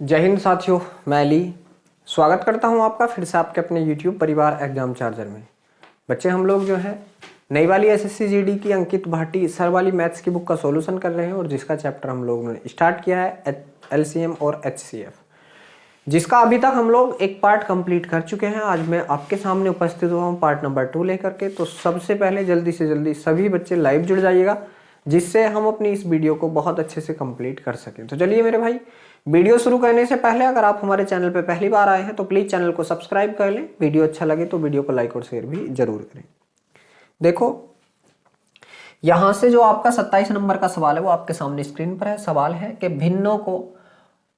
जय हिंद साथियों, मैं अली स्वागत करता हूं आपका फिर से आपके अपने YouTube परिवार एग्जाम चार्जर में। बच्चे हम लोग जो है नई वाली एसएससी जीडी की अंकित भाटी सर वाली मैथ्स की बुक का सॉल्यूशन कर रहे हैं और जिसका चैप्टर हम लोगों ने स्टार्ट किया है एलसीएम और एचसीएफ, जिसका अभी तक हम लोग एक पार्ट कंप्लीट कर चुके हैं। आज मैं आपके सामने उपस्थित हुआ हूँ पार्ट नंबर 2 लेकर के। तो सबसे पहले जल्दी से जल्दी सभी बच्चे लाइव जुड़ जाइएगा, जिससे हम अपनी इस वीडियो को बहुत अच्छे से कंप्लीट कर सकें। तो चलिए मेरे भाई, वीडियो शुरू करने से पहले अगर आप हमारे चैनल पर पहली बार आए हैं तो प्लीज़ चैनल को सब्सक्राइब कर लें। वीडियो अच्छा लगे तो वीडियो को लाइक और शेयर भी जरूर करें। देखो, यहाँ से जो आपका 27 नंबर का सवाल है वो आपके सामने स्क्रीन पर है। सवाल है कि भिन्नों को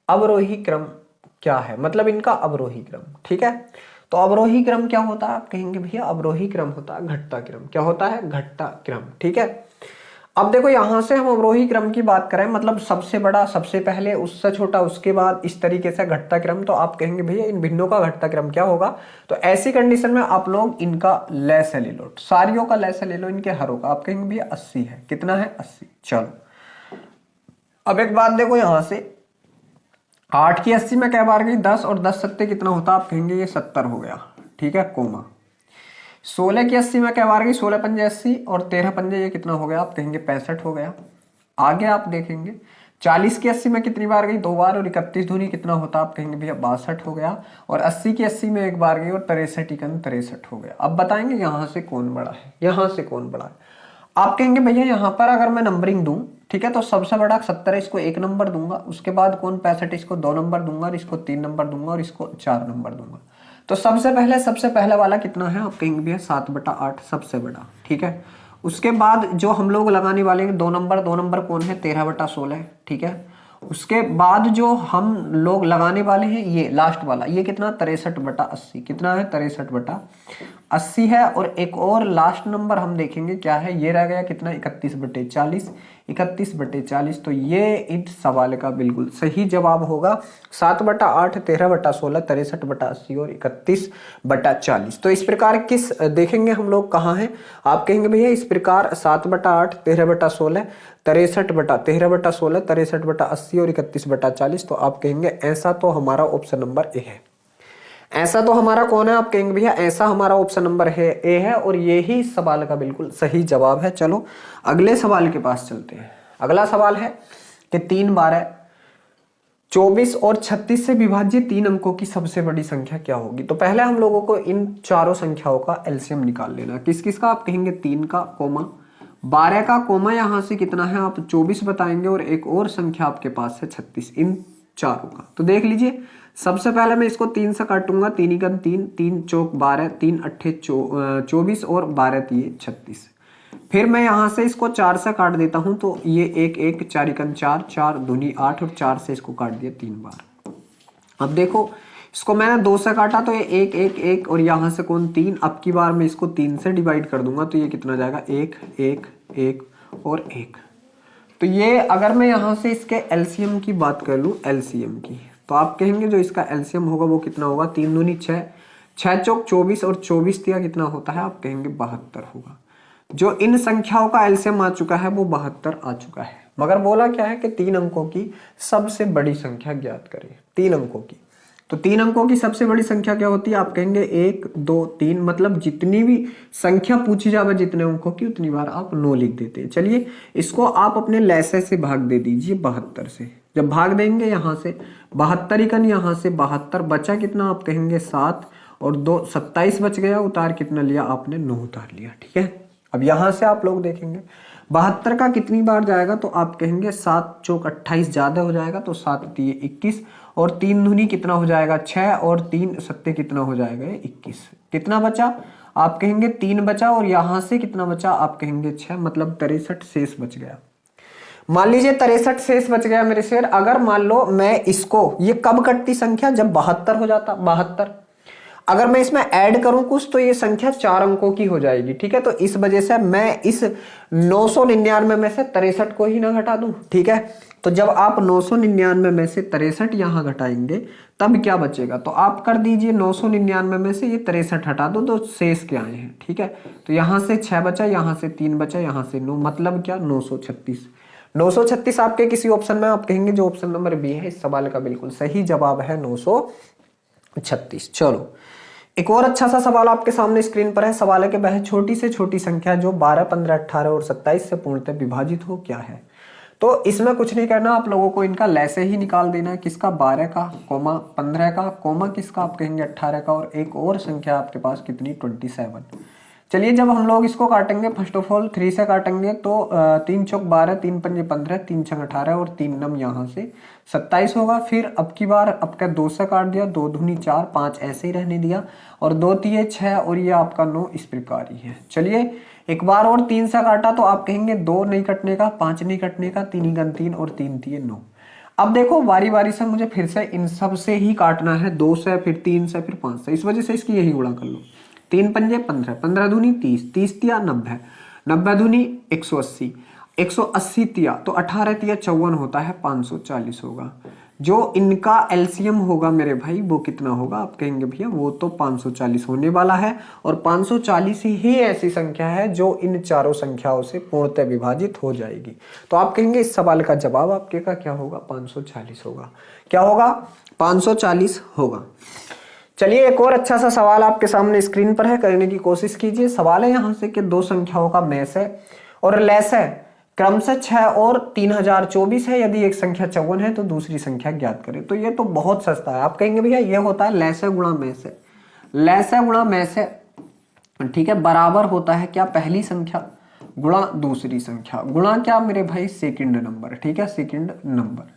अवरोही क्रम क्या है, मतलब इनका अवरोही क्रम। ठीक है, तो अवरोही क्रम क्या होता है? आप कहेंगे भैया अवरोही क्रम होता है घटता क्रम। क्या होता है? घटता क्रम। ठीक है, अब देखो यहां से हम अवरोही क्रम की बात करें, मतलब सबसे बड़ा सबसे पहले, उससे छोटा उसके बाद, इस तरीके से घटता क्रम। तो आप कहेंगे भैया इन भिन्नों का घटता क्रम क्या होगा? तो ऐसी कंडीशन में आप लोग इनका लेस ले लो, सारियों का लेस ले लो, इनके हरों का। आप कहेंगे भैया 80 है। कितना है? 80। चलो अब एक बात देखो, यहां से 8 की 80 में क्या बार गई? 10, और 10 सत्ते कितना होता? आप कहेंगे ये 70 हो गया। ठीक है, कोमा 16 की 80 में क्या बार गई? 16 पंजे 80, और 13 पंजे ये कितना हो गया? आप कहेंगे 65 हो गया। आगे आप देखेंगे 40 की 80 में कितनी बार गई? 2 बार, और 31 दूनी कितना होता? आप कहेंगे भैया 62 हो गया। और 80 की 80 में 1 बार गई, और 63 इकन 63 हो गया। अब बताएंगे यहां से कौन बड़ा है, यहां से कौन बड़ा है? आप कहेंगे भैया यहाँ पर अगर मैं नंबरिंग दूं, ठीक है, तो सबसे बड़ा 70 इसको 1 नंबर दूंगा, उसके बाद कौन 65 इसको 2 नंबर दूंगा, और इसको 3 नंबर दूंगा, और इसको 4 नंबर दूंगा। तो सबसे पहले वाला कितना है? आप कहेंगे भैया 7/8 सबसे बड़ा। ठीक है, उसके बाद जो हम लोग लगाने वाले हैं 2 नंबर कौन है? 13/16। ठीक है, उसके बाद जो हम लोग लगाने वाले हैं ये लास्ट वाला, ये कितना? 63/80। कितना है? 63/80 है। और एक और लास्ट नंबर हम देखेंगे क्या है, ये रह गया कितना? 31/40। 31/40। तो ये इस सवाल का बिल्कुल सही जवाब होगा 7/8, 13/16, 63/80 और 31/40। तो इस प्रकार किस देखेंगे हम लोग कहाँ है? आप कहेंगे भैया इस प्रकार 7/8, 13/16, 63/13/16, 63/80 और 31/40। तो आप कहेंगे ऐसा तो हमारा ऑप्शन नंबर ए है। ऐसा तो हमारा कौन है? आप कहेंगे भैया ऐसा हमारा ऑप्शन नंबर है ए है, और ये ही सवाल का बिल्कुल सही जवाब है। चलो अगले सवाल के पास चलते हैं। अगला सवाल है कि 3, 12, 24 और 36 से विभाज्य 3 अंकों की सबसे बड़ी संख्या क्या होगी? तो पहले हम लोगों को इन चारों संख्याओं का एलसीएम निकाल लेना। किस किस का? आप कहेंगे 3 का, कोमा 12 का, कोमा यहां से कितना है? आप 24 बताएंगे, और एक और संख्या आपके पास है 36। इन चारों का तो देख लीजिए। सबसे पहले मैं इसको 3 से काटूंगा। 3 एकन 3, 3 चौक 12, 3 अट्ठे 24, और 12 तिये 36। फिर मैं यहां से इसको 4 से काट देता हूं, तो ये 1 1, 4 एकन 4, 4 दूनी 8, और 4 से इसको काट दिया 3 बार। अब देखो इसको मैंने 2 से काटा, तो ये 1 1 1, और यहां से कौन? 3। अब की बार मैं इसको 3 से डिवाइड कर दूंगा, तो ये कितना जाएगा? 1 1 1 और 1। तो ये अगर मैं यहां से इसके एलसीएम की बात कर लूं, एलसीएम की, तो आप कहेंगे जो इसका एलसीएम होगा वो कितना होगा? 3 दूनी 6, 6 चौक 24, और 24 तिया कितना होता है? आप कहेंगे 72 होगा। जो इन संख्याओं का एलसीएम आ चुका है वो 72 आ चुका है। मगर बोला क्या है कि 3 अंकों की सबसे बड़ी संख्या ज्ञात करें। 3 अंकों की, तो 3 अंकों की सबसे बड़ी संख्या क्या होती है? आप कहेंगे 1 2 3, मतलब जितनी भी संख्या पूछी जाए जितने अंकों की, उतनी बार आप 9 लिख देते हैं। चलिए इसको आप अपने लैसे से भाग दे दीजिए 72 से। जब भाग देंगे यहाँ से 72 इकन, यहाँ से 72 बचा कितना? आप कहेंगे 7, और 2 27 बच गया, उतार कितना लिया आपने? 9 उतार लिया। ठीक है, अब यहां से आप लोग देखेंगे 72 का कितनी बार जाएगा? तो आप कहेंगे 7 चौक 28 ज्यादा हो जाएगा, तो 7 तिये 21, और 3 दूनी कितना हो जाएगा? 6, और 3 सत्ते कितना हो जाएगा? 21। कितना बचा? आप कहेंगे 3 बचा, और यहां से कितना बचा? आप कहेंगे 6, मतलब 63 शेष बच गया। मान लीजिए 63 शेष बच गया मेरे शेर। अगर मान लो मैं इसको, ये कब कटती संख्या? जब 72 हो जाता, 72। अगर मैं इसमें ऐड करूं कुछ, तो ये संख्या 4 अंकों की हो जाएगी। ठीक है, तो इस वजह से मैं इस 999 में से 63 को ही ना घटा दूं। ठीक है, तो जब आप 999 में से 63 यहां घटाएंगे तब क्या बचेगा? तो आप कर दीजिए 999 में से ये 63 हटा दो, तो शेष क्या आए हैं? ठीक है, तो यहां से 6 बचा, यहां से 3 बचा, यहां से 9, मतलब क्या? 936। 936 आपके किसी ऑप्शन में, आप कहेंगे जो ऑप्शन नंबर बी है इस सवाल का बिल्कुल सही जवाब है 936। चलो एक और अच्छा सा सवाल आपके सामने स्क्रीन पर है। सवाल है कि वह छोटी से छोटी संख्या जो 12, 15, 18 और 27 से पूर्णतः विभाजित हो क्या है। तो इसमें कुछ नहीं करना, आप लोगों को इनका लैसे ही निकाल देना है। किसका 12 का, कोमा 15 का, कोमा किसका आप कहेंगे 18 का, और एक और संख्या आपके पास कितनी 27। चलिए जब हम लोग इसको काटेंगे फर्स्ट ऑफ ऑल 3 से काटेंगे तो 3 चौक 12, 3 पंजे 15, 3 छंग 18 और 3 नम यहाँ से 27 होगा। फिर अब की बार आपका 2 से काट दिया, 2 दूनी 4, 5 ऐसे ही रहने दिया, और 2 तिये 6 और ये आपका 9 इस प्रकार ही है। चलिए एक बार और 3 से काटा तो आप कहेंगे 2 नहीं कटने का, 5 नहीं कटने का, 3 गन 3 और 3 तिये 9। अब देखो बारी बारी से मुझे फिर से इन सब से ही काटना है, 2 से फिर 3 से फिर 5 से, इस वजह से इसकी यही गुणा कर लो। 3 पंजे 15, 15 दूनी 30, 30 तिया 90, 90 दूनी 180, 180 तिया तो 18 तिया 54 होता है, 540 होगा। जो इनका एलसीएम होगा मेरे भाई वो कितना होगा, आप कहेंगे भैया वो तो 540 होने वाला है, और 540 ही ऐसी संख्या है जो इन चारों संख्याओं से पूर्णतः विभाजित हो जाएगी। तो आप कहेंगे इस सवाल का जवाब आपके का क्या होगा, 540 होगा। क्या होगा, 540 होगा। चलिए एक और अच्छा सा सवाल आपके सामने स्क्रीन पर है, करने की कोशिश कीजिए। सवाल है यहाँ से कि 2 संख्याओं का मेष है और लैस है, क्रमशः 6 और 3024 है। यदि एक संख्या 54 है तो दूसरी संख्या ज्ञात करें। तो ये तो बहुत सस्ता है। आप कहेंगे भैया ये होता है लैस गुणा मेष है, लैस गुणा मेष है, ठीक है, बराबर होता है क्या, पहली संख्या गुणा दूसरी संख्या, गुणा क्या मेरे भाई सेकंड नंबर, ठीक है, सेकंड नंबर।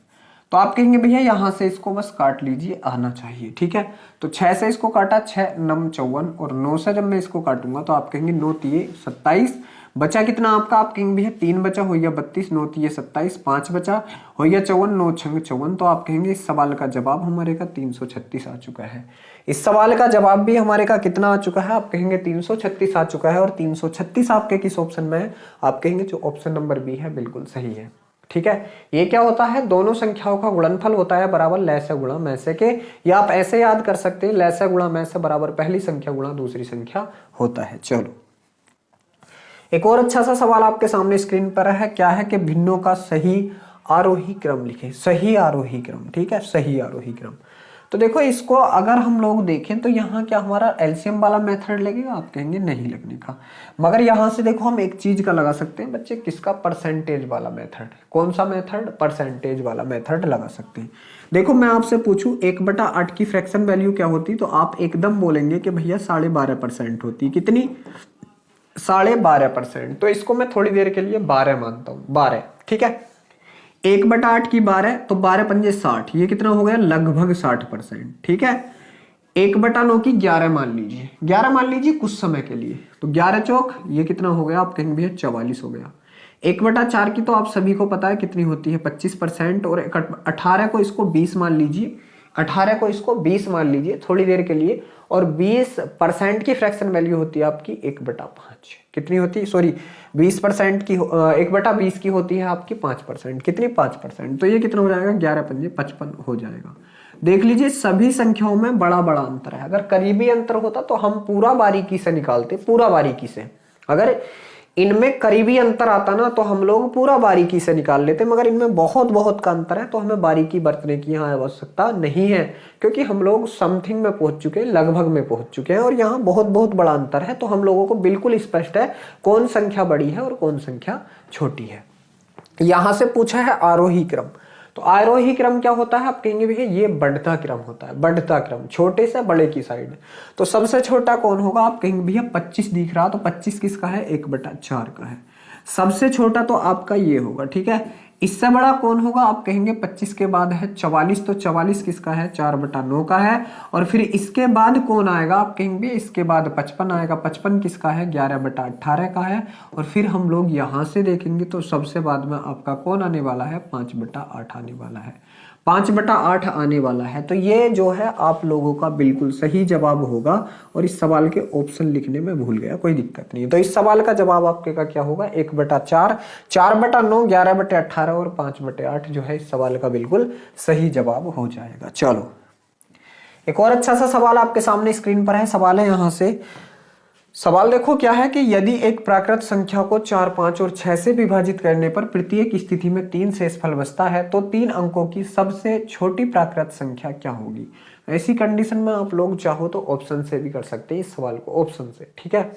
तो आप कहेंगे भैया यहां से इसको बस काट लीजिए, आना चाहिए, ठीक है। तो 6 से इसको काटा, 6 नम 54, और 9 से जब मैं इसको काटूंगा तो आप कहेंगे 9 तिये 27, बचा कितना आपका, आप कहेंगे भैया 3 बचा, हो गया 32, 9 तिये 27, 5 बचा, हो गया 54, 9 छंग 54। तो आप कहेंगे इस सवाल का जवाब हमारे का 336 आ चुका है। इस सवाल का जवाब भी हमारे का कितना आ चुका है, आप कहेंगे 336 आ चुका है। और 336 आपके किस ऑप्शन में है, आप कहेंगे जो ऑप्शन नंबर बी है बिल्कुल सही है, ठीक है। ये क्या होता है, दोनों संख्याओं का गुणनफल होता है बराबर लैसे गुणा मैसे के, या आप ऐसे याद कर सकते हैं लैसे गुणा मैसे बराबर पहली संख्या गुणा दूसरी संख्या होता है। चलो एक और अच्छा सा सवाल आपके सामने स्क्रीन पर है। क्या है कि भिन्नों का सही आरोही क्रम लिखे, सही आरोही क्रम, ठीक है, सही आरोही क्रम। तो देखो इसको अगर हम लोग देखें तो यहाँ क्या हमारा एलसीएम वाला मेथड लगेगा, आप कहेंगे नहीं लगने का, मगर यहाँ से देखो हम एक चीज का लगा सकते हैं बच्चे, किसका, परसेंटेज वाला मेथड। कौन सा मेथड, परसेंटेज वाला मेथड लगा सकते हैं। देखो मैं आपसे पूछूं 1/8 की फ्रैक्शन वैल्यू क्या होती, तो आप एकदम बोलेंगे कि भैया 12.5% होती। कितनी, 12.5%। तो इसको मैं थोड़ी देर के लिए 12 मानता हूँ, 12, ठीक है। 1/8 की 12 तो 12 पंजे 60, ये कितना हो गया, लगभग 60%, ठीक है। 1/9 की 11 मान लीजिए, 11 मान लीजिए कुछ समय के लिए, तो 11 चौक ये कितना हो गया, आप कहेंगे भैया 44 हो गया। 1/4 की तो आप सभी को पता है कितनी होती है, 25%, और 18 को इसको 20 मान लीजिए, 18 को इसको 20 मान लीजिए थोड़ी देर के लिए, और 20% की फ्रैक्शन वैल्यू होती है आपकी 1/5। कितनी होती है, सॉरी 20% की 1/20 की होती है आपकी 5%, कितनी 5%। तो ये कितना हो जाएगा, 11 पंजे 55 हो जाएगा। देख लीजिए सभी संख्याओं में बड़ा बड़ा अंतर है। अगर करीबी अंतर होता तो हम पूरा बारीकी से निकालते, पूरा बारीकी से। अगर इनमें करीबी अंतर आता ना तो हम लोग पूरा बारीकी से निकाल लेते, मगर इनमें बहुत बहुत का अंतर है तो हमें बारीकी बरतने की यहाँ आवश्यकता नहीं है, क्योंकि हम लोग समथिंग में पहुंच चुके हैं, लगभग में पहुंच चुके हैं, और यहाँ बहुत बहुत बड़ा अंतर है। तो हम लोगों को बिल्कुल स्पष्ट है कौन संख्या बड़ी है और कौन संख्या छोटी है। यहाँ से पूछा है आरोही क्रम, तो आरोही क्रम क्या होता है, आप कहेंगे भैया ये बढ़ता क्रम होता है, बढ़ता क्रम, छोटे से बड़े की साइड। तो सबसे छोटा कौन होगा, आप कहेंगे भैया 25 दिख रहा, तो 25 किसका है, 1/4 का है। सबसे छोटा तो आपका ये होगा, ठीक है। इससे बड़ा कौन होगा, आप कहेंगे 25 के बाद है 44, तो 44 किसका है, 4/9 का है। और फिर इसके बाद कौन आएगा, आप कहेंगे इसके बाद 55 आएगा, 55 किसका है, 11/18 का है। और फिर हम लोग यहाँ से देखेंगे तो सबसे बाद में आपका कौन आने वाला है, 5/8 आने वाला है, 5/8 आने वाला है। तो ये जो है आप लोगों का बिल्कुल सही जवाब होगा। और इस सवाल के ऑप्शन लिखने में भूल गया, कोई दिक्कत नहीं। तो इस सवाल का जवाब आपके का क्या होगा, 1/4, 4/9, 11/18 और 5/8 जो है इस सवाल का बिल्कुल सही जवाब हो जाएगा। चलो एक और अच्छा सा सवाल आपके सामने स्क्रीन पर है। सवाल है यहाँ से सवाल देखो क्या है कि यदि एक प्राकृत संख्या को 4, 5 और 6 से विभाजित करने पर प्रत्येक स्थिति में 3 शेषफल बचता है तो 3 अंकों की सबसे छोटी प्राकृत संख्या क्या होगी। ऐसी कंडीशन में आप लोग चाहो तो ऑप्शन से भी कर सकते हैं इस सवाल को, ऑप्शन से। ठीक है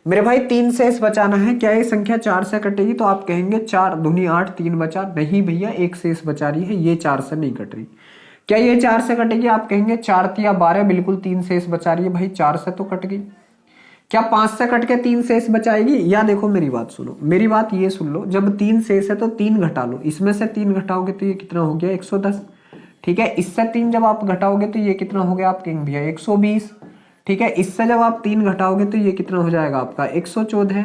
मेरे भाई, 3 शेष बचाना है। क्या ये संख्या 4 से कटेगी? तो आप कहेंगे 4 दूनी 8, 3 बचा। नहीं भैया, एक शेष बचा रही है, ये 4 से नहीं कट रही। क्या ये 4 से कटेगी? आप कहेंगे 4 तिया 12, बिल्कुल 3 शेष बचा रही है। भाई 4 से तो कट गई। क्या 5 से कट के 3 शेष बचाएगी? या देखो मेरी बात सुनो, मेरी बात ये सुन लो, जब 3 शेष है तो 3 घटा लो, इसमें से 3 घटाओगे तो ये कितना हो गया? 110। ठीक है, इससे 3 जब आप घटाओगे तो ये कितना हो गया? आप कहेंगे भैया 120। ठीक है, इससे जब आप 3 घटाओगे तो ये कितना हो जाएगा? आपका 114।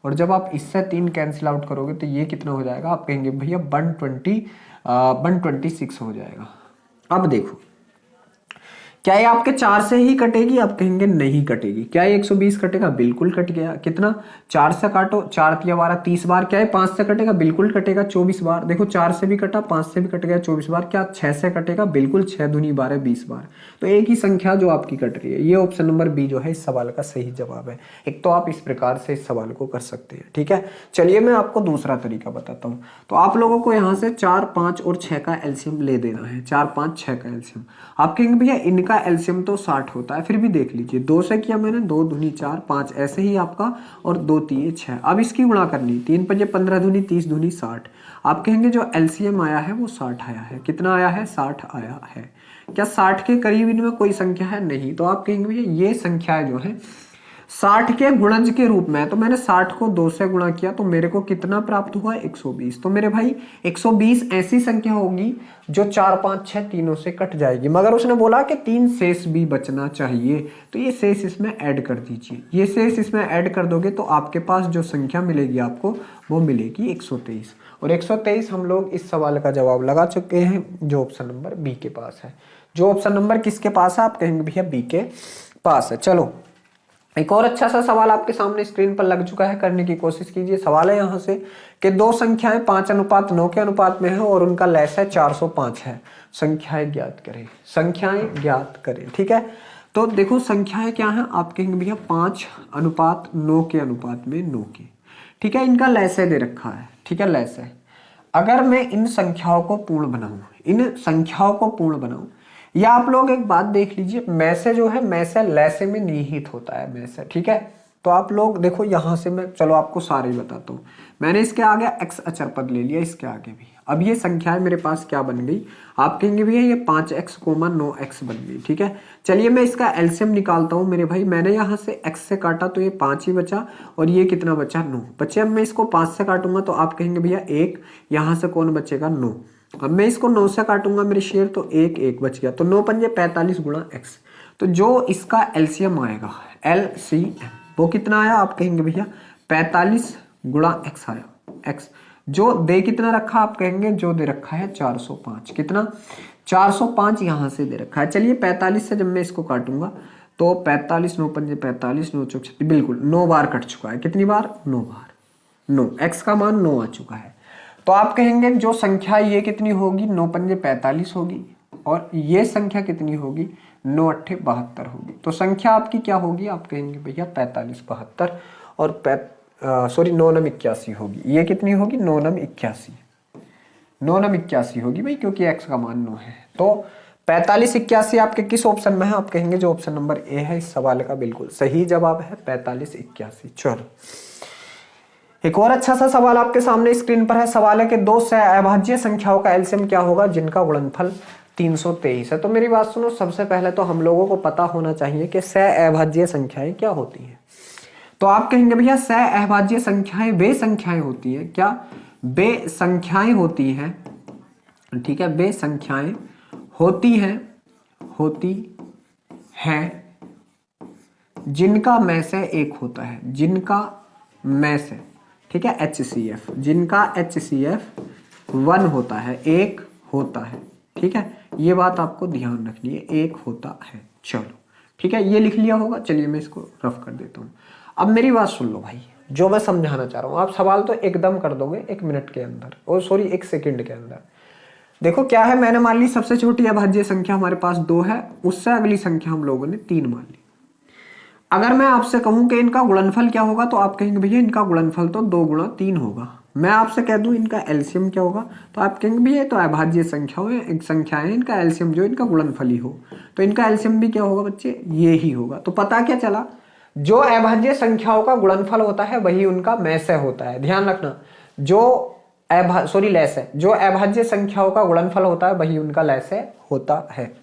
और जब आप इससे 3 कैंसिल आउट करोगे तो ये कितना हो जाएगा? आप कहेंगे भैया 126 हो जाएगा। अब देखो, क्या ये आपके 4 से ही कटेगी? आप कहेंगे नहीं कटेगी। क्या ये 120 कटेगा? बिल्कुल कट गया। कितना? 4 से काटो, 4 तिया 12, 30 बार। क्या ये 5 से कटेगा? बिल्कुल कटेगा, 24 बार। देखो 4 से भी कटा, 5 से भी कट गया, 24 बार। क्या 6 से कटेगा? बिल्कुल, 6 दूनी 12, 20 बार। तो एक ही संख्या जो आपकी कट रही है। ये ऑप्शन नंबर बी जो है इस सवाल का सही जवाब है। एक तो आप इस प्रकार से इस सवाल को कर सकते हैं। ठीक है, चलिए मैं आपको दूसरा तरीका बताता हूँ। तो आप लोगों को यहाँ से 4, 5 और 6 का एलसीएम ले देना है। 4, 5, 6 का एलसीएम। आप कहेंगे भैया इनका एलसीएम तो 60 होता है। फिर भी देख लीजिए, 2 से किया मैंने, 2 दूनी 4, 5 ऐसे ही आपका, और 2 तिये 6। अब इसकी गुणा करनी, 3 पंजे 15 दूनी 30 दूनी 60। आप कहेंगे जो एलसीएम आया है वो 60 आया है। कितना आया है? 60 आया है। क्या 60 के करीब इनमें कोई संख्या है? नहीं। तो आप कहेंगे भैया ये संख्याएं जो है 60 के गुणज के रूप में है। तो मैंने 60 को 2 से गुणा किया तो मेरे को कितना प्राप्त हुआ? 120। तो मेरे भाई 120 ऐसी संख्या होगी जो 4, 5, 6 तीनों से कट जाएगी। मगर उसने बोला कि 3 शेष भी बचना चाहिए, तो ये शेष इसमें ऐड कर दीजिए। ये शेष इसमें ऐड कर दोगे तो आपके पास जो संख्या मिलेगी आपको वो मिलेगी 123। और 123 हम लोग इस सवाल का जवाब लगा चुके हैं जो ऑप्शन नंबर बी के पास है। जो ऑप्शन नंबर किसके पास है? आप कहेंगे भैया बी के पास है। चलो एक और अच्छा सा सवाल आपके सामने स्क्रीन पर लग चुका है, करने की कोशिश कीजिए। सवाल है यहाँ से कि 2 संख्याएं 5:9 के अनुपात में है और उनका लैस है 405 है। संख्याएं ज्ञात करें, संख्याएं ज्ञात करें। ठीक है, तो देखो संख्याएं क्या है? आप कहेंगे भैया 5:9 के अनुपात में 9 के। ठीक है, इनका लैस दे रखा है। ठीक है, लैस है। अगर मैं इन संख्याओं को पूर्ण बनाऊं, इन संख्याओं को पूर्ण बनाऊं, या आप लोग एक बात देख लीजिए, मैसे जो है मैसे लैसे में निहित होता है मैसे। ठीक है, तो आप लोग देखो यहां से मैं चलो आपको सारे ही बताता हूँ। मैंने इसके आगे x अचर पद ले लिया, इसके आगे भी। अब ये संख्याएं मेरे पास क्या बन गई? आप कहेंगे भैया ये 5x, 9x बन गई। ठीक है, चलिए मैं इसका एलसीएम निकालता हूँ। मेरे भाई मैंने यहाँ से x से काटा तो ये 5 ही बचा, और ये कितना बचा? 9 बचे। अब मैं इसको 5 से काटूंगा तो आप कहेंगे भैया 1, यहाँ से कौन बचेगा? 9। अब मैं इसको 9 से काटूंगा मेरे शेर, तो 1 बच गया। तो 9 पंजे 45 गुणा x। तो जो इसका एलसीएम आएगा, एलसीएम, वो कितना आया? आप कहेंगे भैया 45 गुणा x आया। x जो दे कितना रखा? आप कहेंगे जो दे रखा है 405। कितना? 405 यहां से दे रखा है। चलिए 45 से जब मैं इसको काटूंगा तो 45, 9 पंजे 45, 9 चौक 36, बिल्कुल 9 बार कट चुका है। कितनी बार? 9 बार। 9, x का मान 9 आ चुका है। तो आप कहेंगे जो संख्या ये कितनी होगी? 9 पंजे 45 होगी, और ये संख्या कितनी होगी? 9 अट्ठे 72 होगी। तो संख्या आपकी क्या होगी? आप कहेंगे भैया 45, 72, और 9 नम 81 होगी। ये कितनी होगी? 9 नम 81, 9 नम 81 होगी भाई, क्योंकि x का मान 9 है। तो 45, 81 आपके किस ऑप्शन में है? आप कहेंगे जो ऑप्शन नंबर ए है इस सवाल का बिल्कुल सही जवाब है, 45, 81। चलो एक और अच्छा सा सवाल आपके सामने स्क्रीन पर है। सवाल है कि 2 अभाज्य संख्याओं का एलसीएम क्या होगा जिनका गुणनफल 323 है। तो मेरी बात सुनो, सबसे पहले तो हम लोगों को पता होना चाहिए कि अभाज्य संख्याएं क्या होती हैं। तो आप कहेंगे भैया अभाज्य संख्याएं वे संख्याएं होती है। क्या? वे संख्याएं होती हैं। ठीक है, वे संख्याएं होती हैं जिनका में से एक होता है, जिनका में से, ठीक है, HCF, जिनका HCF 1 होता है, 1 होता है। ठीक है, ये बात आपको ध्यान रखनी है, 1 होता है। चलो ठीक है, ये लिख लिया होगा। चलिए मैं इसको रफ कर देता हूँ। अब मेरी बात सुन लो भाई, जो मैं समझाना चाह रहा हूँ आप सवाल तो एकदम कर दोगे 1 मिनट के अंदर, और सॉरी 1 सेकंड के अंदर। देखो क्या है, मैंने मान ली सबसे छोटी अभाज्य संख्या हमारे पास 2 है, उससे अगली संख्या हम लोगों ने 3 मान ली। अगर मैं आपसे कहूं कि इनका गुणनफल क्या होगा तो आप कहेंगे भैया इनका गुणनफल तो 2 गुणा 3 होगा। मैं आपसे कह दूं इनका एलसीएम क्या होगा तो आप कहेंगे भैया तो अभाज्य संख्या हो, एक संख्या है, इनका एलसीएम जो इनका गुणनफल ही हो, तो इनका एलसीएम भी क्या होगा बच्चे, ये ही होगा। तो पता क्या चला, जो अभाज्य संख्याओं का गुणनफल होता है वही उनका मैसे होता है। ध्यान रखना, जो लैस है, जो अभाज्य संख्याओं का गुणनफल होता है वही उनका लैसे होता है।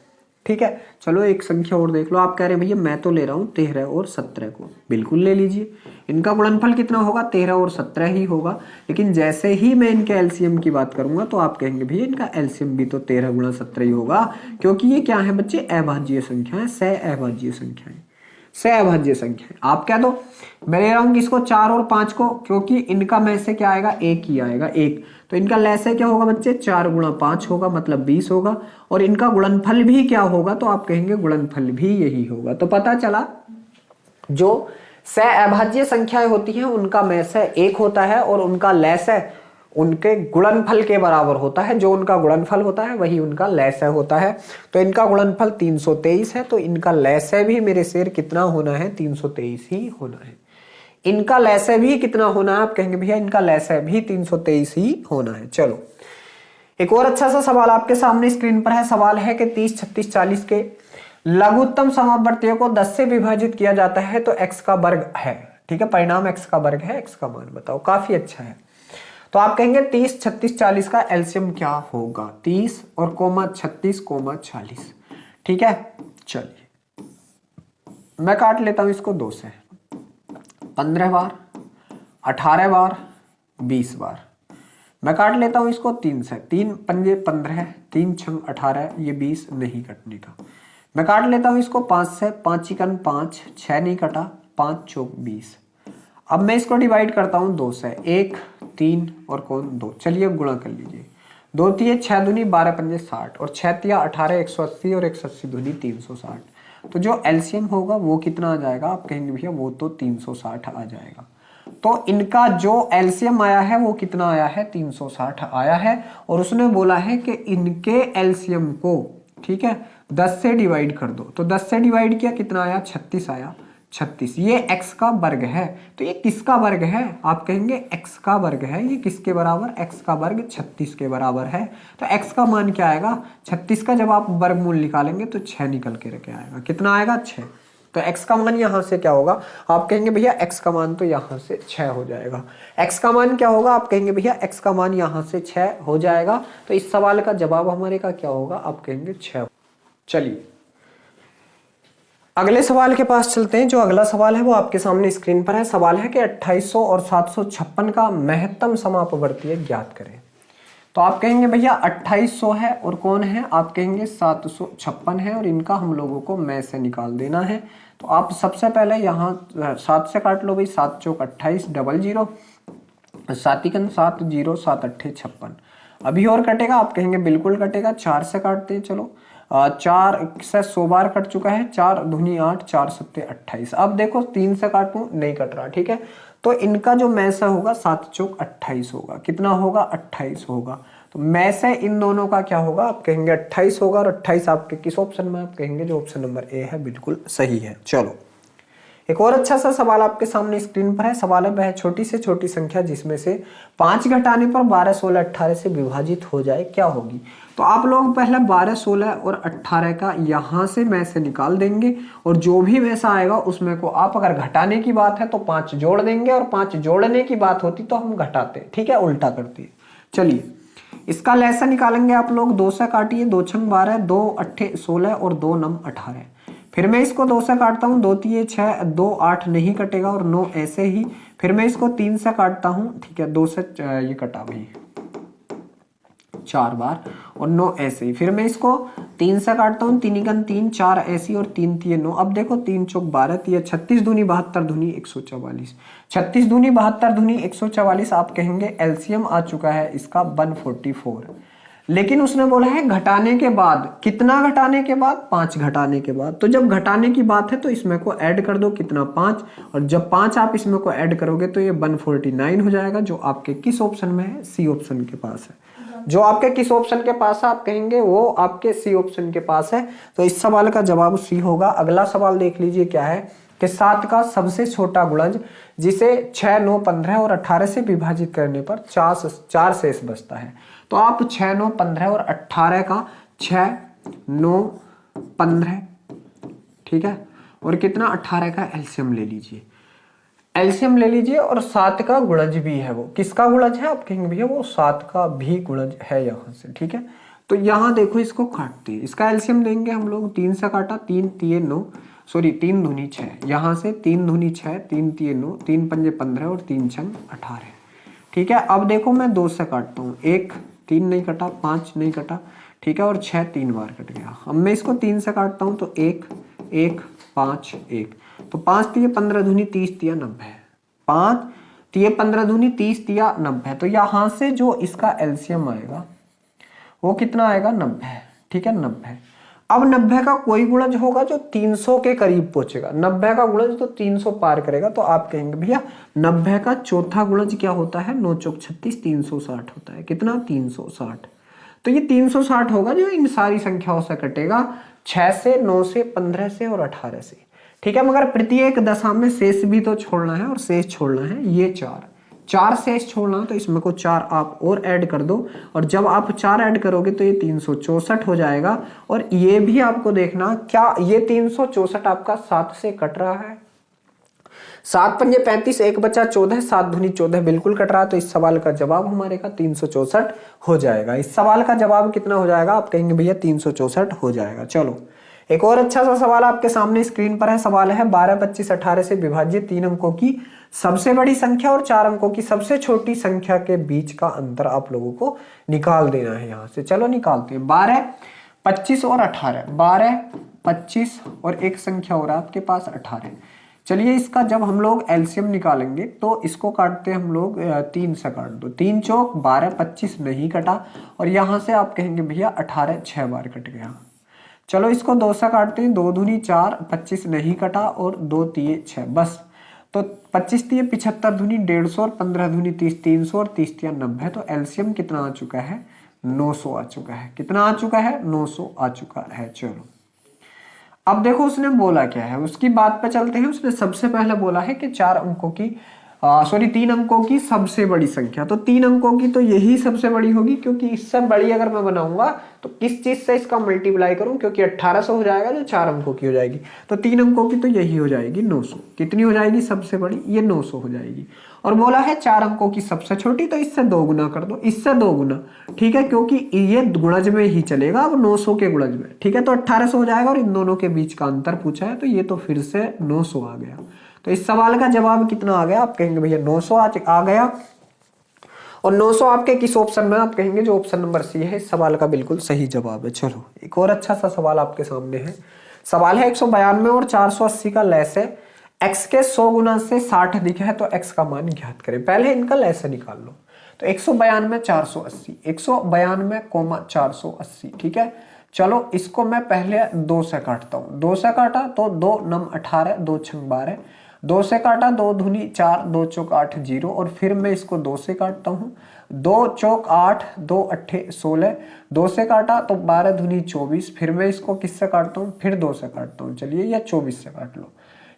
ठीक है, चलो एक संख्या और देख लो। आप कह रहे हैं भैया मैं तो ले रहा हूं 13 और 17 को, बिल्कुल ले लीजिए। इनका गुणनफल कितना होगा, 13 और 17 ही होगा। लेकिन जैसे ही मैं इनके एलसीएम की बात करूंगा तो आप कहेंगे भैया इनका एलसीएम भी तो 13 गुणा 17 ही होगा, क्योंकि ये क्या है बच्चे, अभाज्य संख्या है, सहअभाज्य संख्या है, सहअभाज्य संख्या है। आप क्या दो, मैं ले रहा हूं किसको, 4 और 5 को, क्योंकि इनका में से क्या आएगा, एक ही आएगा, एक। तो इनका लैसे क्या होगा बच्चे, 4 गुणा 5 होगा, मतलब 20 होगा। और इनका गुणनफल भी क्या होगा, तो आप कहेंगे गुणनफल भी यही होगा। तो पता चला जो सहअभाज्य संख्याएं होती हैं उनका में से एक होता है और उनका लैसे उनके गुणनफल के बराबर होता है। जो उनका गुणनफल होता है वही उनका लैसे होता है। तो इनका गुणनफल 323 है, तो इनका लैसे भी मेरे शेर कितना होना है, 323 ही होना है। इनका लैसे भी कितना होना है, आप कहेंगे भैया इनका लैसे भी 323 ही होना है। चलो एक और अच्छा सा सवाल आपके सामने स्क्रीन पर है। सवाल है कि 30, 36, 40 के लघुत्तम समापवर्तियों को 10 से विभाजित किया जाता है तो x का वर्ग है। ठीक है, परिणाम x का वर्ग है, x का मान बताओ। काफी अच्छा है। तो आप कहेंगे 30, 36, 40 का एलसीएम क्या होगा, 30 और कोमा 36 कोमा 40। ठीक है, चलिए मैं काट लेता हूं इसको 2 से। 15 बार, 18 बार, 20 बार। मैं काट लेता हूं इसको 3 से, 3 पंजे 15, 3 छंग 18, ये 20 नहीं कटने का। मैं काट लेता हूं इसको 5 से, 5 चिकन 5, 6 नहीं कटा, 5 चौक 20। अब मैं इसको डिवाइड करता हूं 2 से, 1, 3 और कौन 2। चलिए अब गुणा कर लीजिए। 2 तिये 6 दूनी 12 पंजे 60 और 6 तिया 18, 180 और 180 दूनी 360। तो जो एलसीएम होगा वो कितना आ जाएगा, आप कहेंगे भैया वो तो 360 आ जाएगा। तो इनका जो एलसीएम आया है वो कितना आया है, 360 आया है। और उसने बोला है कि इनके एलसीएम को, ठीक है, 10 से डिवाइड कर दो। तो 10 से डिवाइड किया कितना आया, 36 आया। 36 ये x का वर्ग है, तो ये किसका वर्ग है, आप कहेंगे x का वर्ग है। ये किसके बराबर, x का वर्ग 36 के बराबर है। तो x का मान क्या आएगा, 36 का जब आप वर्गमूल निकालेंगे तो 6 निकल के रखे आएगा। कितना आएगा, 6। तो x का मान यहां से क्या होगा, आप कहेंगे भैया x का मान तो यहां से 6 हो जाएगा। x का मान क्या होगा, आप कहेंगे भैया x का मान यहां से 6 हो जाएगा। तो इस सवाल का जवाब हमारे का क्या होगा, आप कहेंगे 6। चलिए अगले सवाल के पास चलते हैं। जो अगला सवाल है वो आपके सामने स्क्रीन पर है। सवाल है कि 2800 और 756 का महत्तम समापवर्तीय ज्ञात करें। तो आप कहेंगे भैया 2800 है और कौन है, आप कहेंगे 756 है और इनका हम लोगों को में से निकाल देना है। तो आप सबसे पहले यहाँ 7 से काट लो भाई, 7 चौक 28, डबल 0, 7 7 0, 7 8 56। अभी और कटेगा, आप कहेंगे बिल्कुल कटेगा। 4 से काटते हैं, चलो 4 से 100 बार कट चुका है। 4 दूनी 8, 4 सत्ते 28। अब देखो 3 से काटूं, नहीं कट रहा। ठीक है, तो इनका जो में से होगा 7 चौक 28 होगा। कितना होगा, 28 होगा। तो में से इन दोनों का क्या होगा, आप कहेंगे 28 होगा। और 28 आपके किस ऑप्शन में, आप कहेंगे जो ऑप्शन नंबर ए है बिल्कुल सही है। चलो एक और अच्छा सा सवाल आपके सामने स्क्रीन पर है। सवाल है वह छोटी से छोटी संख्या जिसमें से 5 घटाने पर 12, 16, 18 से विभाजित हो जाए क्या होगी। तो आप लोग पहले 12, 16 और 18 का यहाँ से में से निकाल देंगे और जो भी में से आएगा उसमें को आप, अगर घटाने की बात है तो 5 जोड़ देंगे और 5 जोड़ने की बात होती तो हम घटाते। ठीक है, उल्टा करते हैं। चलिए इसका लैसा निकालेंगे आप लोग। 2 से काटिए, 2 छंग 12, 2 8 16 और 2 9 18। फिर मैं इसको 2 से काटता हूँ, 2 तिये 6, 2 8 नहीं कटेगा और 9 ऐसे ही। फिर मैं इसको 3 से काटता हूँ, ठीक है, 2 से ये कटा भाई 4 बार और 9 ऐसे ही। फिर मैं इसको 3 से काटता हूँ, 3 गन 3, 4 ऐसी और 3 तिये 9। अब देखो 3 चौक 12, तिये 36 दूनी 72 दूनी 144। 36 दूनी 72 दूनी 144। आप कहेंगे एलसीएम आ चुका है इसका 144। लेकिन उसने बोला है घटाने के बाद। कितना घटाने के बाद, 5 घटाने के बाद। तो जब घटाने की बात है तो इसमें को ऐड कर दो, कितना 5। और जब 5 आप इसमें को ऐड करोगे तो ये 149 हो जाएगा, जो आपके किस ऑप्शन में है, सी ऑप्शन के पास है। जो आपके किस ऑप्शन के पास है, आप कहेंगे वो आपके सी ऑप्शन के पास है। तो इस सवाल का जवाब सी होगा। अगला सवाल देख लीजिए क्या है। कि 7 का सबसे छोटा गुणज जिसे 6, 9, 15 और 18 से विभाजित करने पर 4 शेष बचता है। तो आप 6, 9, 15 और 18 का 6, 9, 15, ठीक है, और कितना 18 का एलसीएम ले लीजिए। एलसीएम ले लीजिए और 7 का गुणज भी है, वो किसका गुणज है आप कहेंगे भैया वो 7 का भी गुणज है यहाँ से, ठीक है। तो यहाँ देखो इसको काटते हैं, इसका एलसीएम देंगे हम लोग, 3 से काटा, 3 तिये 9, सॉरी 3 दूनी 6, यहाँ से 3 दूनी 6, 3 तिये 9, 3 पंजे 15 और 3 छंग 18, ठीक है। अब देखो मैं 2 से काटता हूँ, 1 3 नहीं कटा, 5 नहीं कटा, ठीक है, और 6 3 बार कट गया। अब मैं इसको 3 से काटता हूँ तो 1 1 5 1, तो 5 तिये 15 दूनी 30 तिया 90, 5 तिये 15 दूनी 30 तिया 90, तो यहाँ से जो इसका एलसीएम आएगा वो कितना आएगा 90, ठीक है 90। अब 90 का कोई गुणज होगा जो 300 के करीब पहुंचेगा, 90 का गुणज तो 300 पार करेगा, तो आप कहेंगे भैया 90 का चौथा गुणज क्या होता है, 9 चौक 36, 360 होता है, कितना 360। तो ये 360 होगा जो इन सारी संख्याओं से कटेगा, 6 से, 9 से, 15 से और 18 से, ठीक है। मगर प्रत्येक दशा में शेष भी तो छोड़ना है, और शेष छोड़ना है ये 4 शेष छोड़ना है, तो इसमें को 4 आप और ऐड कर दो, और जब आप 4 ऐड करोगे तो ये 364 हो जाएगा। और ये भी आपको देखना, क्या ये 364 आपका 7 से कट रहा है, 7 पंजे 35, 1 बचा 14, 7 दूनी 14 बिल्कुल कट रहा है, तो इस सवाल का जवाब हमारे का 364 हो जाएगा। इस सवाल का जवाब कितना हो जाएगा, आप कहेंगे भैया 364 हो जाएगा। चलो एक और अच्छा सा सवाल आपके सामने स्क्रीन पर है। सवाल है 12, 25, 18 से विभाजित 3 अंकों की सबसे बड़ी संख्या और 4 अंकों की सबसे छोटी संख्या के बीच का अंतर आप लोगों को निकाल देना है यहाँ से। चलो निकालते हैं। 12, 25 और 18, 12, 25 और एक संख्या और आपके पास 18। चलिए इसका जब हम लोग एलसीएम निकालेंगे तो इसको काटते हैं हम लोग 3 से काट दो, 3 चौक 12, 25 नहीं कटा, और यहाँ से आप कहेंगे भैया 18 6 बार कट गया। चलो इसको 2 से काटते हैं, 2 दूनी 4, 25 नहीं कटा, और 2 तिये 6 बस, तो 25 तिये 75 दूनी 150 और 15 दूनी 30, 300 और 30 तिया 90, तो एलसीएम कितना आ चुका है 900 आ चुका है। कितना आ चुका है 900 आ चुका है। चलो अब देखो उसने बोला क्या है, उसकी बात पे चलते हैं। उसने सबसे पहले बोला है कि 4 अंकों की 3 अंकों की सबसे बड़ी संख्या, तो 3 अंकों की तो यही सबसे बड़ी होगी, क्योंकि इससे बड़ी अगर मैं बनाऊंगा तो किस चीज से इसका मल्टीप्लाई करूं, क्योंकि 1800 हो जाएगा जो 4 अंकों की हो जाएगी, तो 3 अंकों की तो यही हो जाएगी 900। कितनी हो जाएगी सबसे बड़ी, ये 900 हो जाएगी। और बोला है 4 अंकों की सबसे छोटी, तो इससे 2 गुना कर दो, इससे 2 गुना, ठीक है, क्योंकि ये गुणज में ही चलेगा, अब 900 के गुणज में, ठीक है, तो 1800 हो जाएगा, और इन दोनों के बीच का अंतर पूछा है, तो ये तो फिर से 900 आ गया। तो इस सवाल का जवाब कितना आ गया, आप कहेंगे भैया 900 आ गया। और 900 आपके किस ऑप्शन में, आप कहेंगे जो ऑप्शन नंबर सी है इस सवाल का बिल्कुल सही जवाब है। चलो एक और अच्छा सा सवाल आपके सामने है। सवाल है 192 और 480 का लैस है, x के 100 गुना से 60 अधिक है, तो x का मान ज्ञात करें। पहले इनका लैस निकाल लो, तो 192 480, 192 480, ठीक है। चलो इसको मैं पहले 2 से काटता हूँ, 2 से काटा तो 2 9 18, 2 6 12, 2 से काटा 2 दूनी 4, 2 चौक 8 0, और फिर मैं इसको 2 से काटता हूँ, 2 चौक 8, 2 अट्ठे 16, 2 से काटा तो 12 दूनी 24, फिर मैं इसको किससे काटता हूँ, फिर 2 से काटता हूँ। चलिए या 24 से काट लो,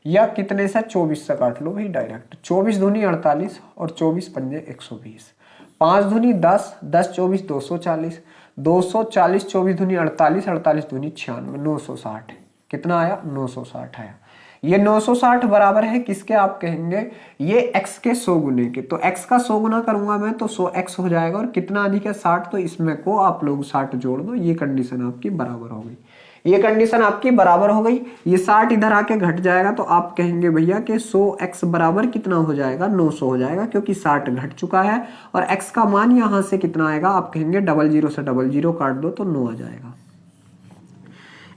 या कितने से 24 से काट लो भाई डायरेक्ट, 24 दूनी 48 और 24 पंजे 120, 5 दूनी 10, 10 24 240, 240 24 दूनी 48, 48 दूनी 96, 960। कितना आया 960 आया। ये 960 बराबर है किसके, आप कहेंगे ये x के 100 गुने के, तो x का 100 गुना करूंगा मैं तो 100x हो जाएगा, और कितना अधिक है 60, तो इसमें को आप लोग 60 जोड़ दो, ये कंडीशन आपकी बराबर हो गई, ये कंडीशन आपकी बराबर हो गई। ये 60 इधर आके घट जाएगा, तो आप कहेंगे भैया कि 100x बराबर कितना हो जाएगा 900 हो जाएगा, क्योंकि 60 घट चुका है, और x का मान यहाँ से कितना आएगा, आप कहेंगे 00 से 00 काट दो तो 9 आ जाएगा।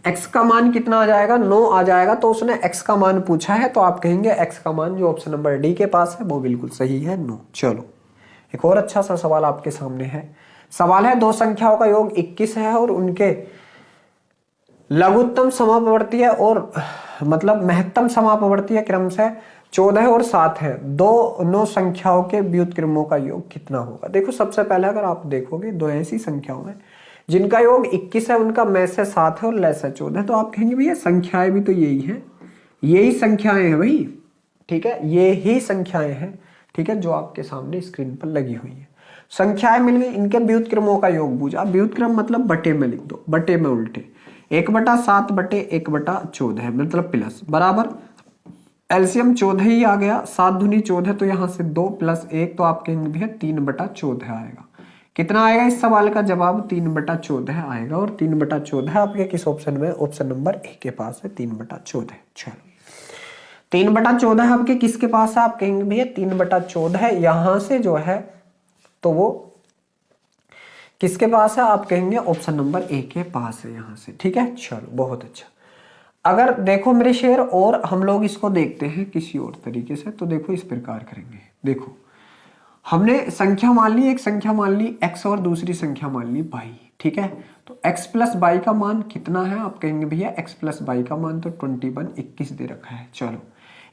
x का मान कितना आ जाएगा 9 आ जाएगा, तो उसने x का मान पूछा है, तो आप कहेंगे x का मान जो ऑप्शन नंबर डी के पास है वो बिल्कुल सही है 9। चलो एक और अच्छा सा सवाल आपके सामने है। सवाल है 2 संख्याओं का योग 21 है और उनके लघुत्तम समापवर्तीय और मतलब महत्तम समापवर्तीय क्रम से 14 और 7 है, दोनों संख्याओं के व्युत्क्रमों का योग कितना होगा। देखो सबसे पहले अगर आप देखोगे 2 ऐसी संख्याओं में जिनका योग 21 है, उनका में से 7 है और लैस है 14, तो आप कहेंगे भैया संख्याएं भी तो यही है, यही संख्याएं हैं भाई, ठीक है, ये ही संख्याएं हैं, ठीक है, जो आपके सामने स्क्रीन पर लगी हुई है। संख्याएं मिल गई, इनके व्युत्क्रमों का योग पूछा। व्युत्क्रम मतलब बटे में लिख दो, बटे में उल्टे, 1/7 बटे 1/14 मतलब प्लस बराबर एलसीएम 14 ही आ गया, 7 दूनी 14 तो यहाँ से 2 + 1 तो आप कहेंगे भैया 3/14 आएगा। कितना आएगा इस सवाल का जवाब? 3/14 आएगा। और 3/14 आपके किस ऑप्शन में? ऑप्शन नंबर ए के पास है 3/14। चलो 3/14 आपके किसके पास है? आप कहेंगे भैया 3/14 यहां से जो है तो वो किसके पास है? आप कहेंगे ऑप्शन नंबर ए के पास है यहां से, ठीक है। चलो बहुत अच्छा। अगर देखो मेरे शेर, और हम लोग इसको देखते हैं किसी और तरीके से, तो देखो इस प्रकार करेंगे। देखो हमने संख्या मान ली, एक संख्या मान ली x और दूसरी संख्या मान ली y, ठीक है। तो x + y का मान कितना है? आप कहेंगे भैया x + y का मान तो 21 दे रखा है। चलो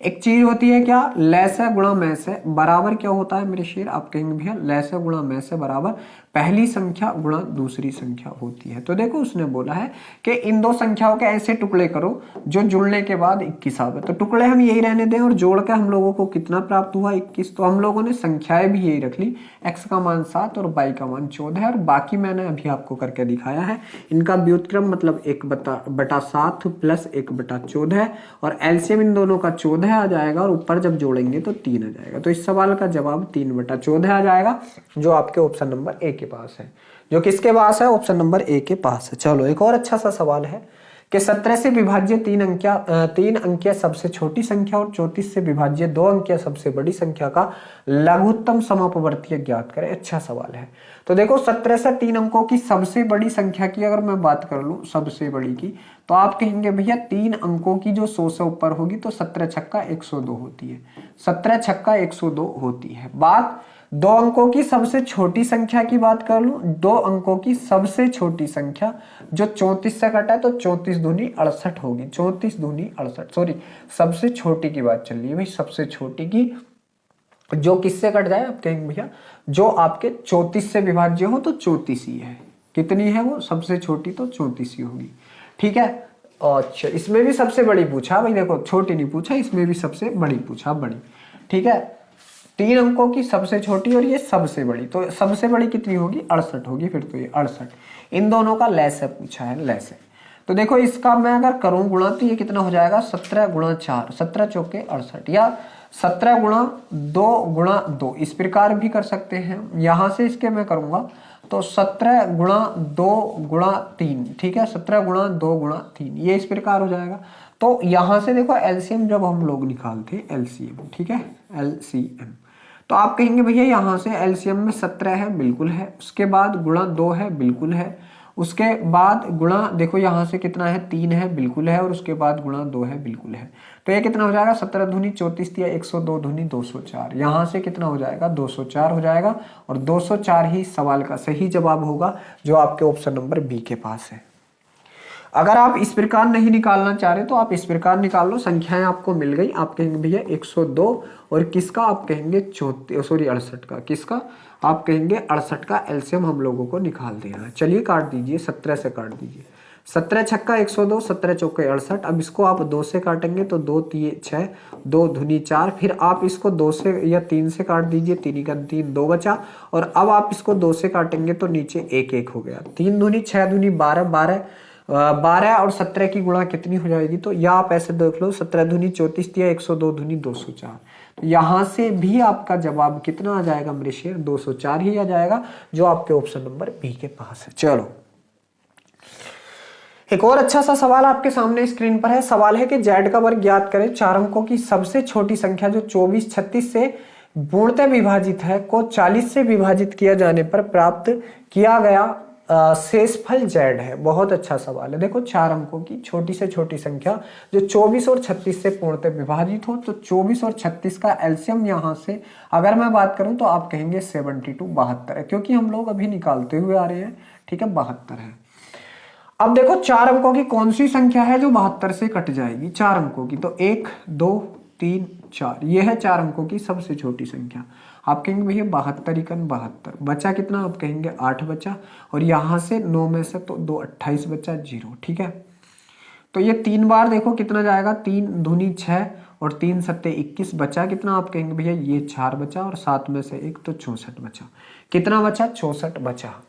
एक चीज होती है क्या? लैस है गुणा मैस है बराबर क्या होता है मेरे शेर? आप कहेंगे भैया लैस है गुणा मैस है बराबर पहली संख्या गुणा दूसरी संख्या होती है। तो देखो उसने बोला है कि इन दो संख्याओं के ऐसे टुकड़े करो जो जुड़ने के बाद 21 आवे। तो टुकड़े हम यही रहने दें और जोड़ के हम लोगों को कितना प्राप्त हुआ? 21। तो हम लोगों ने संख्याएं भी यही रख ली, x का मान 7 और y का मान 14 है। और बाकी मैंने अभी आपको करके दिखाया है। इनका व्युत्क्रम मतलब 1/7 + 1/14 और एलसीएम इन दोनों का 14 आ जाएगा और ऊपर जब जोड़ेंगे तो 3 आ जाएगा। तो इस सवाल का जवाब 3/14 आ जाएगा, जो आपके ऑप्शन नंबर ए के पास है। जो किसके पास है? ऑप्शन नंबर ए के पास है। चलो एक और अच्छा सा सवाल है कि 17 से विभाज्य 3 अंकीय सबसे छोटी संख्या और 34 से विभाज्य 2 अंकीय सबसे बड़ी संख्या का लघुत्तम समापवर्तीय ज्ञात करें। अच्छा सवाल है। तो देखो 17 से 3 अंकों की सबसे बड़ी संख्या की अगर मैं बात कर लूं, सबसे बड़ी की, तो आप कहेंगे भैया 3 अंकों की जो 100 से ऊपर होगी तो 17 छक्का 102 होती है, 17 छक्का 102 होती है। बात 2 अंकों की सबसे छोटी संख्या की बात कर लूं, 2 अंकों की सबसे छोटी संख्या जो 34 से कटा है तो 34 दूनी 68 होगी, 34 दूनी 68, सॉरी सबसे छोटी की बात चल रही है भाई, सबसे छोटी की जो किससे कट जाए? आप कहेंगे भैया जो आपके 34 से विभाज्य हो तो 34 ही है। कितनी है वो? सबसे छोटी तो 34 ही होगी, ठीक है। अच्छा इसमें भी सबसे बड़ी पूछा भाई, देखो छोटी नहीं पूछा, इसमें भी सबसे बड़ी पूछा, बड़ी, ठीक है। 3 अंकों की सबसे छोटी और ये सबसे बड़ी, तो सबसे बड़ी कितनी होगी? 68 होगी। फिर तो ये 68, इन दोनों का लैस है पूछा है, लैस है। तो देखो इसका मैं अगर करूं गुणा तो ये कितना हो जाएगा? 17 × 4, 17 चौके 68, या 17 × 2 × 2, इस प्रकार भी कर सकते हैं। यहां से इसके मैं करूंगा तो 17 × 2 × 3, ठीक है, 17 × 2 × 3, ये इस प्रकार हो जाएगा। तो यहां से देखो एलसीएम जब हम लोग निकालते हैं, एलसीएम, ठीक है, एलसीएम, तो आप कहेंगे भैया यहाँ से एलसीएम में 17 है, बिल्कुल है। उसके बाद गुणा 2 है, बिल्कुल है। उसके बाद गुणा देखो यहाँ से कितना है? 3 है, बिल्कुल है। और उसके बाद गुणा 2 है, बिल्कुल है। तो ये कितना हो जाएगा? 17 दूनी 34 दिया, 102 दूनी 204, यहाँ से कितना हो जाएगा? 204 हो जाएगा। और 204 ही सवाल का सही जवाब होगा, जो आपके ऑप्शन नंबर बी के पास है। अगर आप इस प्रकार नहीं निकालना चाह रहे तो आप इस प्रकार निकाल लो, संख्याएं आपको मिल गई। आप कहेंगे भैया 102 और किसका? आप कहेंगे 68 का, किसका? आप कहेंगे 68 का एलसीएम हम लोगों को निकाल देना। चलिए काट दीजिए, 17 से काट दीजिए, 17 छक्का 102, 17 चौके 68। अब इसको आप 2 से काटेंगे तो 2 3 6, 2 दूनी 4, फिर आप इसको 2 से या 3 से काट दीजिए, 3 का 3, 2 बचा। और अब आप इसको 2 से काटेंगे तो नीचे 1 1 हो गया, 3 दूनी 6 दूनी 12, 12 और 17 की गुणा कितनी हो जाएगी? तो या आप ऐसे देख लो, 17 दूनी 34 दिया, 102 दूनी 204, तो यहां से भी आपका जवाब कितना आ जाएगा मेरे शेर? 204 ही आ जाएगा, जो आपके ऑप्शन नंबर बी के पास है। चलो एक और अच्छा सा सवाल आपके सामने स्क्रीन पर है। सवाल है कि जेड का वर्ग ज्ञात करें। 4 अंकों की सबसे छोटी संख्या जो 24 36 से पूर्णतः विभाजित है को 40 से विभाजित किया जाने पर प्राप्त किया गया शेषफल जेड है। बहुत अच्छा सवाल है। देखो 4 अंकों की छोटी से छोटी संख्या जो 24 और 36 से पूर्णतः विभाजित हो, तो 24 और 36 का एलसीएम यहां से अगर मैं बात करूं तो आप कहेंगे 72, 72 है, क्योंकि हम लोग अभी निकालते हुए आ रहे हैं, ठीक है, 72 है। अब देखो 4 अंकों की कौन सी संख्या है जो 72 से कट जाएगी? 4 अंकों की, तो 1 2 3 4, ये है 4 अंकों की सबसे छोटी संख्या। आप कहेंगे भैया 72 × 72, बचा कितना? आप कहेंगे 8 बचा। और यहां से 9 में से तो 2 28 बचा, 0, ठीक है। तो ये 3 बार देखो कितना जाएगा, 3 दूनी 6 और 3 सत्ते 21, बचा कितना आप कहेंगे भैया, ये 4 बचा और 7 में से 1 तो 64 बचा। कितना बचा, 64 बचा।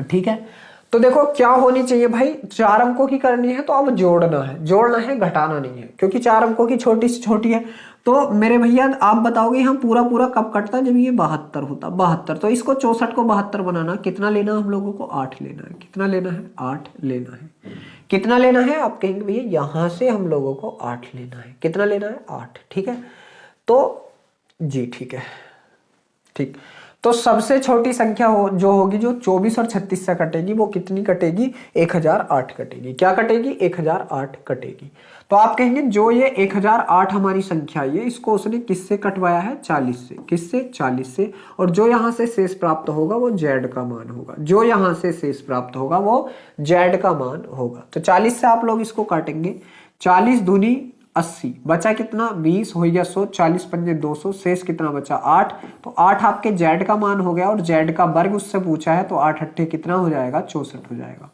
ठीक है, तो देखो क्या होनी चाहिए भाई, 4 अंकों की करनी है तो अब जोड़ना है घटाना नहीं है, क्योंकि 4 अंकों की छोटी से छोटी है। तो मेरे भैया आप बताओगे हम पूरा पूरा कब कटता, जब ये 72 होता, 72। तो इसको 64 को 72 बनाना, कितना लेना हम लोगों को, 8 लेना है। कितना लेना है, 8 लेना है। कितना लेना है आप कहेंगे भैया, यहां से हम लोगों को 8 लेना है। कितना लेना है, 8। ठीक है, तो जी ठीक है, ठीक। तो सबसे छोटी संख्या जो होगी, जो 24 और 36 से कटेगी, वो कितनी कटेगी, 1008 कटेगी। क्या कटेगी, 1008 कटेगी। तो आप कहेंगे जो ये 1008 हमारी संख्या है, इसको उसने किससे कटवाया है, 40 से। किससे, 40 से। और जो यहां से शेष प्राप्त होगा वो z का मान होगा। जो यहां से शेष प्राप्त होगा वो z का मान होगा। तो 40 से आप लोग इसको काटेंगे, 40 दूनी 80, बचा कितना, 20 हो गया 100, 40 पंजे 200, शेष कितना बचा, 8। तो 8 आपके z का मान हो गया, और z का वर्ग उससे पूछा है, तो 8 अट्ठे कितना हो जाएगा, 64 हो जाएगा।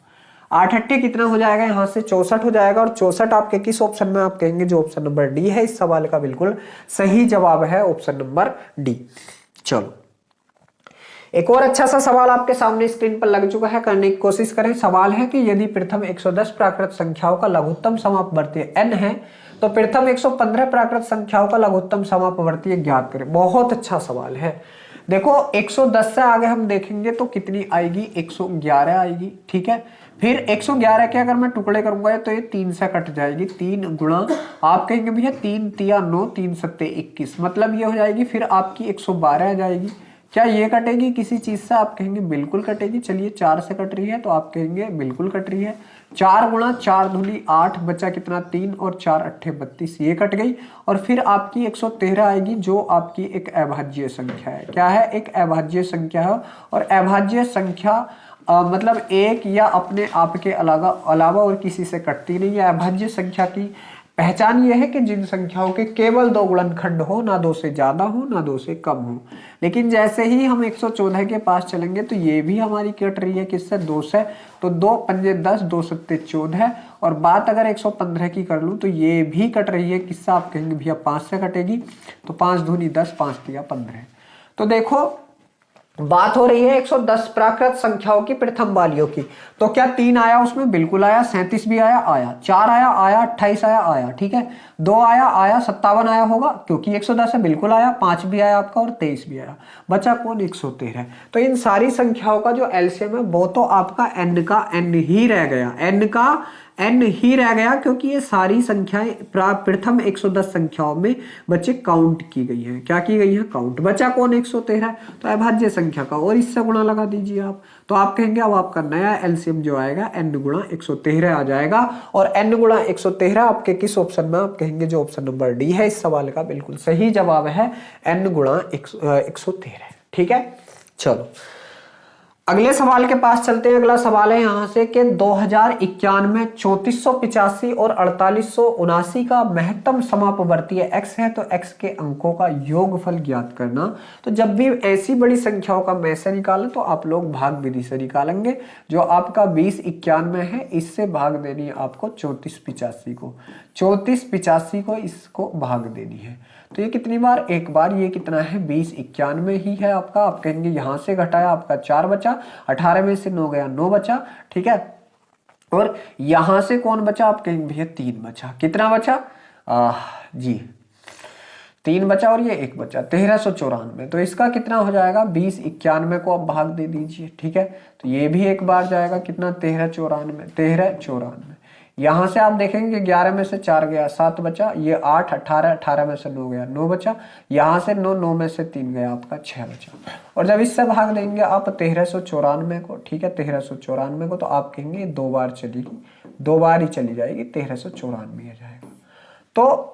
8 अट्ठे कितना हो जाएगा, यहाँ से 64 हो जाएगा। और 64 आपके किस ऑप्शन में, आप कहेंगे जो ऑप्शन नंबर डी है इस सवाल का बिल्कुल सही जवाब है, ऑप्शन नंबर डी। चलो एक और अच्छा सा सवाल आपके सामने स्क्रीन पर लग चुका है, करने की कोशिश करें। सवाल है कि यदि प्रथम 110 प्राकृत संख्याओं का लघुत्तम समापवर्तीय n है, तो प्रथम 115 प्राकृत संख्याओं का लघुत्तम समापवर्तीय ज्ञात करें। बहुत अच्छा सवाल है। देखो 110 से आगे हम देखेंगे तो कितनी आएगी, 111 आएगी। ठीक है, फिर 111 के अगर मैं टुकड़े करूंगा तो ये 3 से कट जाएगी, 3 गुणा आप कहेंगे भैया 3 तिया 9, 3 सत्ते 21, मतलब ये हो जाएगी। फिर आपकी 112 आ जाएगी। क्या ये कटेगी किसी चीज से, आप कहेंगे बिल्कुल कटेगी। चलिए 4 से कट रही है, तो आप कहेंगे बिल्कुल कट रही है। 4 गुणा 4 दूनी 8, बचा कितना 3, और 4 अट्ठे 32, ये कट गई। और फिर आपकी 113 आएगी, जो आपकी एक अभाज्य संख्या है। क्या है, एक अभाज्य संख्या है। और अभाज्य संख्या मतलब एक या अपने आप के अलावा और किसी से कटती नहीं है। अभाज्य संख्या की पहचान यह है कि जिन संख्याओं के केवल 2 गुणनखंड हो, ना 2 से ज्यादा हो ना 2 से कम हो। लेकिन जैसे ही हम 114 के पास चलेंगे तो ये भी हमारी कट रही है, किससे, 2 से। तो 2 पंजे 10, 2 सत्ते 14। और बात अगर 115 की कर लूं तो ये भी कट रही है, किससे, आप कहेंगे भैया 5 से कटेगी। तो 5 दूनी 10, 5 तिया 15। तो देखो बात हो रही है 110 प्राकृत संख्याओं की प्रथम वालियों की। तो क्या 3 आया उसमें, बिल्कुल आया। 37 भी आया, 4 आया, 28 आया। ठीक है, 2 आया, 57 आया होगा, क्योंकि 110 है, बिल्कुल आया। 5 भी आया आपका, और 23 भी आया। बचा कौन, 113। तो इन सारी संख्याओं का जो एलसीएम है वो तो आपका n का n ही रह गया, n का n ही रह गया, क्योंकि ये सारी संख्याएं प्रथम 110 संख्याओं में बच्चे काउंट की गई हैं। क्या की गई है, काउंट। बचा कौन, 113। तो अभाज्य संख्या का और इससे गुणा लगा दीजिए आप। तो आप कहेंगे अब आपका नया एलसीएम जो आएगा n गुणा 113 आ जाएगा। और n गुणा 113 आपके किस ऑप्शन में, आप कहेंगे जो ऑप्शन नंबर डी है इस सवाल का बिल्कुल सही जवाब है, n गुणा 113। ठीक है, चलो अगले सवाल के पास चलते हैं। अगला सवाल है यहाँ से कि 2091 में 3485 और 4879 का महत्तम समापवर्तीय x है, तो x के अंकों का योगफल ज्ञात करना। तो जब भी ऐसी बड़ी संख्याओं का में से निकालें तो आप लोग भाग विधि से निकालेंगे। जो आपका 2091 है, इससे भाग देनी है आपको 3485 को। 3485 को इसको भाग देनी है। तो ये कितनी बार, एक बार। ये कितना है, 2091 ही है आपका। आप कहेंगे यहां से घटाया आपका 4 बचा, 18 में से 9 गया, 9 बचा। ठीक है, और यहां से कौन बचा, आप कहेंगे भैया 3 बचा। कितना बचा, जी 3 बचा, और ये 1 बचा, 1394। तो इसका कितना हो जाएगा, 2091 को आप भाग दे दीजिए। ठीक है, तो ये भी एक बार जाएगा, कितना, 1394। यहां से आप देखेंगे 11 में से 4 गया, 7 बचा। ये 8, 18 में से 9 गया, 9 बचा। यहां से 9 में से 3 गया, आपका 6 बचा। और जब इससे भाग देंगे आप 1394 को, ठीक है, 1394 को, तो आप कहेंगे 2 बार चलेगी, 2 बार ही चली जाएगी, 1394 आ जाएगा। तो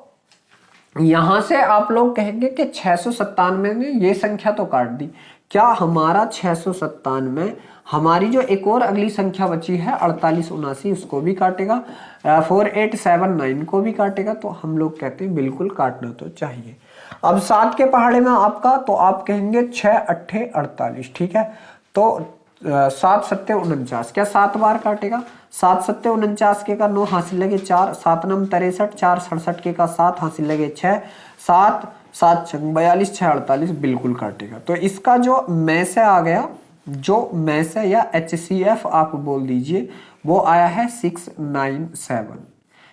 यहां से आप लोग कहेंगे कि 697 ने ये संख्या तो काट दी। क्या हमारा 697 हमारी जो एक और अगली संख्या बची है 4879 उसको भी काटेगा, 4879 को भी काटेगा। तो हम लोग कहते हैं बिल्कुल काटना तो चाहिए। अब 7 के पहाड़े में आपका, तो आप कहेंगे 6 अट्ठे 48। ठीक है, तो 7 सत्ते 49, क्या 7 बार काटेगा। 7 सत्ते 49 के का 9 हासिल लगे 4, 7 नम 63, 4 67 के का 7 हासिल लगे 6, 7 7 छंग 42, 6 48 बिल्कुल काटेगा। तो इसका जो मैस आ गया, जो मैस है या HCF आप बोल दीजिए, वो आया है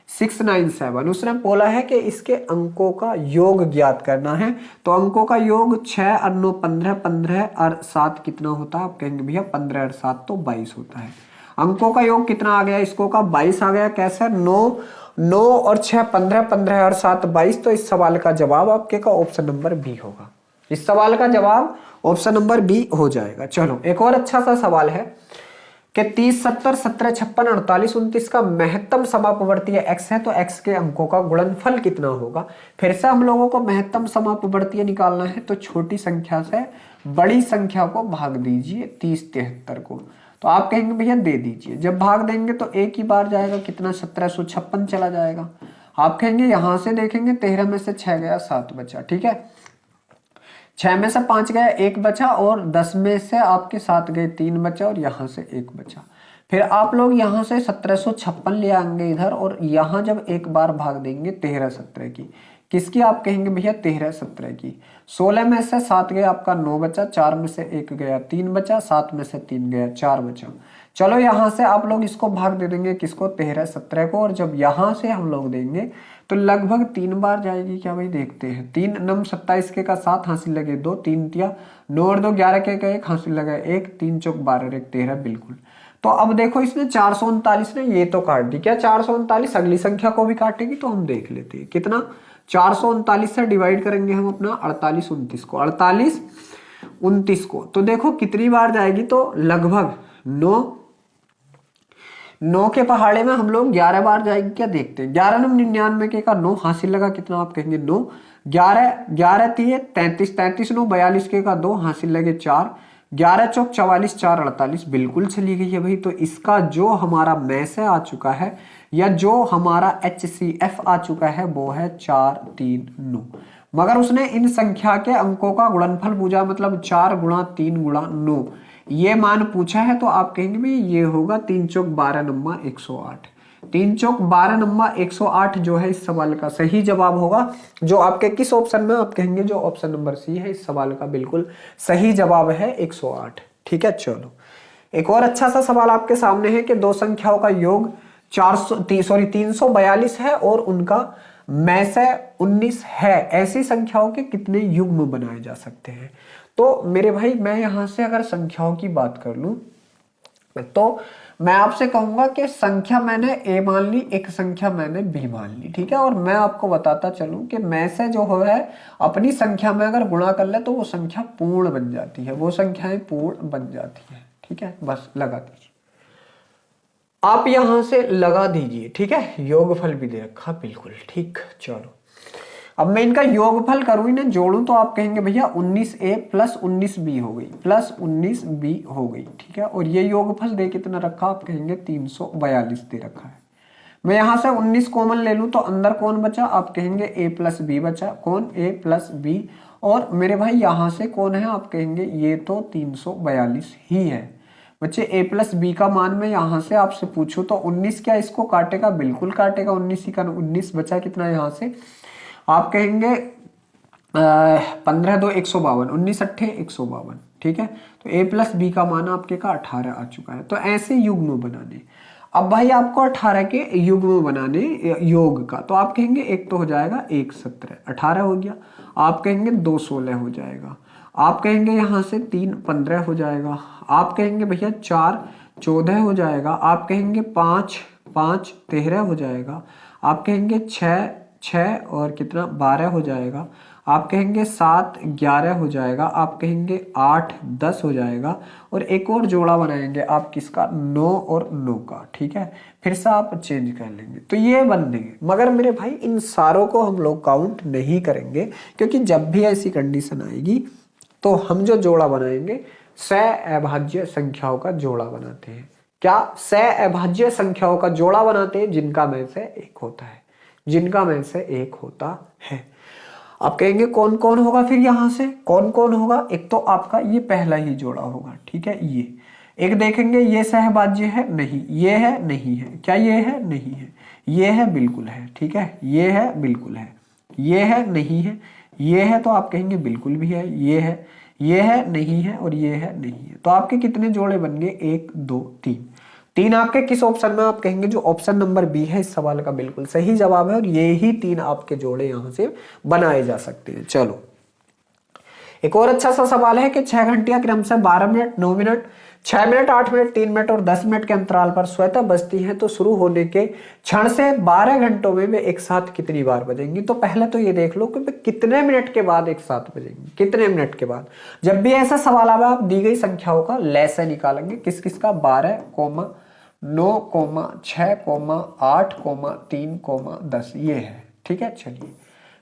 697। उसने बोला है कि इसके अंकों का योग ज्ञात करना है। तो अंकों का योग 6 और 9 15, 15 और 7 कितना होता है? आप कहेंगे भैया 15 और 7 तो 22 होता है। अंकों का योग कितना आ गया? इसको का 22 आ गया। कैसे? 9 और 6 15, 15 और 7 22। तो इस सवाल का जवाब आपके का ऑप्शन नंबर बी होगा। इस सवाल का जवाब ऑप्शन नंबर बी हो जाएगा। चलो एक और अच्छा सा सवाल है कि 30 70 17 56 48 29 का महत्तम समापवर्तीय x है, तो x के अंकों का गुणनफल कितना होगा? फिर से हम लोगों को महत्तम समापवर्तीय निकालना है, तो छोटी संख्या से बड़ी संख्या को भाग दीजिए 30 73 को। तो आप कहेंगे भैया दे दीजिए। जब भाग देंगे तो एक ही बार जाएगा, कितना? 1756 चला जाएगा। आप कहेंगे यहां से देखेंगे 13 में से 6 गया 7 बचा, ठीक है। 6 में से 5 गया 1 बचा, और 10 में से आपके 7 गए 3 बचा, और यहां से 1 बचा। फिर आप लोग यहां से 1756 ले आएंगे इधर, और यहां जब एक बार भाग देंगे 13 17 की, किसकी? आप कहेंगे भैया 13 17 की। 16 में से 7 गया आपका 9 बचा, 4 में से 1 गया 3 बचा, 7 में से 3 गया 4 बचा। चलो यहां से आप लोग इसको भाग दे देंगे, किसको? 13 17 को, और जब यहां से हम लोग देंगे तो लगभग 3 बार जाएगी क्या भाई? देखते हैं। 3 नम 27 के का 7 हासिल लगे 2, 3 तिया 9 और 2 11 के का 1 हासिल लगा 1, 3 चौक 12 1 13 बिल्कुल। तो अब देखो इसने 439 ने ये तो काट दी, क्या 439 अगली संख्या को भी काटेगी? तो हम देख लेते हैं कितना। 439 से डिवाइड करेंगे हम अपना 48 29 को, 48 29 को, तो देखो कितनी बार जाएगी? तो लगभग 9 के पहाड़े में हम लोग 11 बार जाएंगे क्या? देखते हैं। 11 नम 99 के का 9 हासिल लगा कितना? आप कहेंगे 9, 11 11 3 33, 33 9 42 के का 2 हासिल लगे 4, 11 चौक 44 4 48 बिल्कुल चली गई है भाई। तो इसका जो हमारा मैस है आ चुका है, या जो हमारा HCF आ चुका है, वो है 4 3 9। मगर उसने इन संख्या के अंकों का गुणनफल पूछा, मतलब 4 गुणा 3 गुणा 9 ये मान पूछा है। तो आप कहेंगे भाई ये होगा 3 चौक 12 नंबर 108। 3 चौक 12 नंबर 108 जो है इस सवाल का सही जवाब होगा। जो आपके किस ऑप्शन में? आप कहेंगे जो ऑप्शन नंबर सी है इस सवाल का बिल्कुल सही जवाब है 108। ठीक है। चलो एक और अच्छा सा सवाल आपके सामने है कि दो संख्याओं का योग 342 है और उनका मैस 19 है। ऐसी संख्याओं के कितने युग्म बनाए जा सकते हैं? तो मेरे भाई मैं यहां से अगर संख्याओं की बात कर लूं तो मैं आपसे कहूंगा कि संख्या मैंने ए मान ली, एक संख्या मैंने बी मान ली, ठीक है। और मैं आपको बताता चलूं कि मैं से जो है अपनी संख्या में अगर गुणा कर ले तो वो संख्या पूर्ण बन जाती है, वो संख्याएं पूर्ण बन जाती है, ठीक है। बस लगा दीजिए, आप यहां से लगा दीजिए, ठीक है। योगफल भी दे रखा, बिल्कुल ठीक। चलो अब मैं इनका योगफल करूं, इन्हें जोड़ूं तो आप कहेंगे भैया 19a प्लस 19b हो गई, प्लस 19b हो गई, ठीक है। और ये योगफल दे कितना रखा? आप कहेंगे 342 दे रखा है। मैं यहां से 19 कॉमन ले लूं तो अंदर कौन बचा? आप कहेंगे a प्लस बी बचा। कौन? a plus B. और मेरे भाई यहां से कौन है? आप कहेंगे ये तो 342 ही है। बच्चे a प्लस बी का मान मैं यहां से आपसे पूछूं तो 19 क्या इसको काटेगा? बिल्कुल काटेगा। 19 ही का 19 बचा कितना यहां से? आप कहेंगे 15 2 152, 19 अट्ठे 152, ठीक है। तो a प्लस बी का मान आपके का 18 आ चुका है। तो ऐसे युग्म बनाने, अब भाई आपको 18 के युग्म बनाने योग का, तो आप कहेंगे एक तो हो जाएगा 1 17, 18 हो गया। आप कहेंगे 2 16 हो जाएगा। आप कहेंगे यहाँ से 3 15 हो जाएगा। आप कहेंगे भैया 4 14 हो जाएगा। आप कहेंगे 5 5 13 हो जाएगा। आप कहेंगे 6 और कितना 12 हो जाएगा। आप कहेंगे 7 11 हो जाएगा। आप कहेंगे 8 10 हो जाएगा। और एक और जोड़ा बनाएंगे आप किसका? 9 और 9 का, ठीक है। फिर से आप चेंज कर लेंगे तो ये बन देंगे। मगर मेरे भाई इन सारों को हम लोग काउंट नहीं करेंगे, क्योंकि जब भी ऐसी कंडीशन आएगी तो हम जो जोड़ा बनाएंगे सह-अभाज्य संख्याओं का जोड़ा बनाते हैं। क्या? सह-अभाज्य संख्याओं का जोड़ा बनाते हैं जिनका में से एक होता है, जिनका में से एक होता है। आप कहेंगे कौन कौन होगा? फिर यहां से कौन कौन होगा? एक तो आपका ये पहला ही जोड़ा होगा, ठीक है। एक देखेंगे ये सहभाज्य है, नहीं, ये है, नहीं है, क्या ये है, नहीं है, ये है, बिल्कुल है, ठीक है, ये है, बिल्कुल है, ये है, नहीं है, ये है तो आप कहेंगे बिल्कुल भी है, ये है, नहीं है, और ये है, नहीं है। तो आपके कितने जोड़े बन गए, 1 2 3। 3 आपके किस ऑप्शन में, आप कहेंगे जो ऑप्शन नंबर बी है इस सवाल का बिल्कुल सही जवाब है, और ये ही 3 आपके जोड़े यहां से बनाए जा सकते हैं। चलो एक और अच्छा सा सवाल है कि 6 घंटियां क्रमशः 12 minute, 9 minute, 6 minute, 8 minute, 3 minute और 10 मिनट के अंतराल पर स्वतः बजती हैं, तो शुरू होने के क्षण से 12 घंटों में वे एक साथ कितनी बार बजेंगी। तो पहले तो ये देख लो कि कितने मिनट के बाद एक साथ बजेंगी, कितने मिनट के बाद। जब भी ऐसा सवाल आवे आप दी गई संख्याओं का लैसे निकालेंगे, किस किस का, 12, 9, 6, 8, 3, 10 ये है, ठीक है। चलिए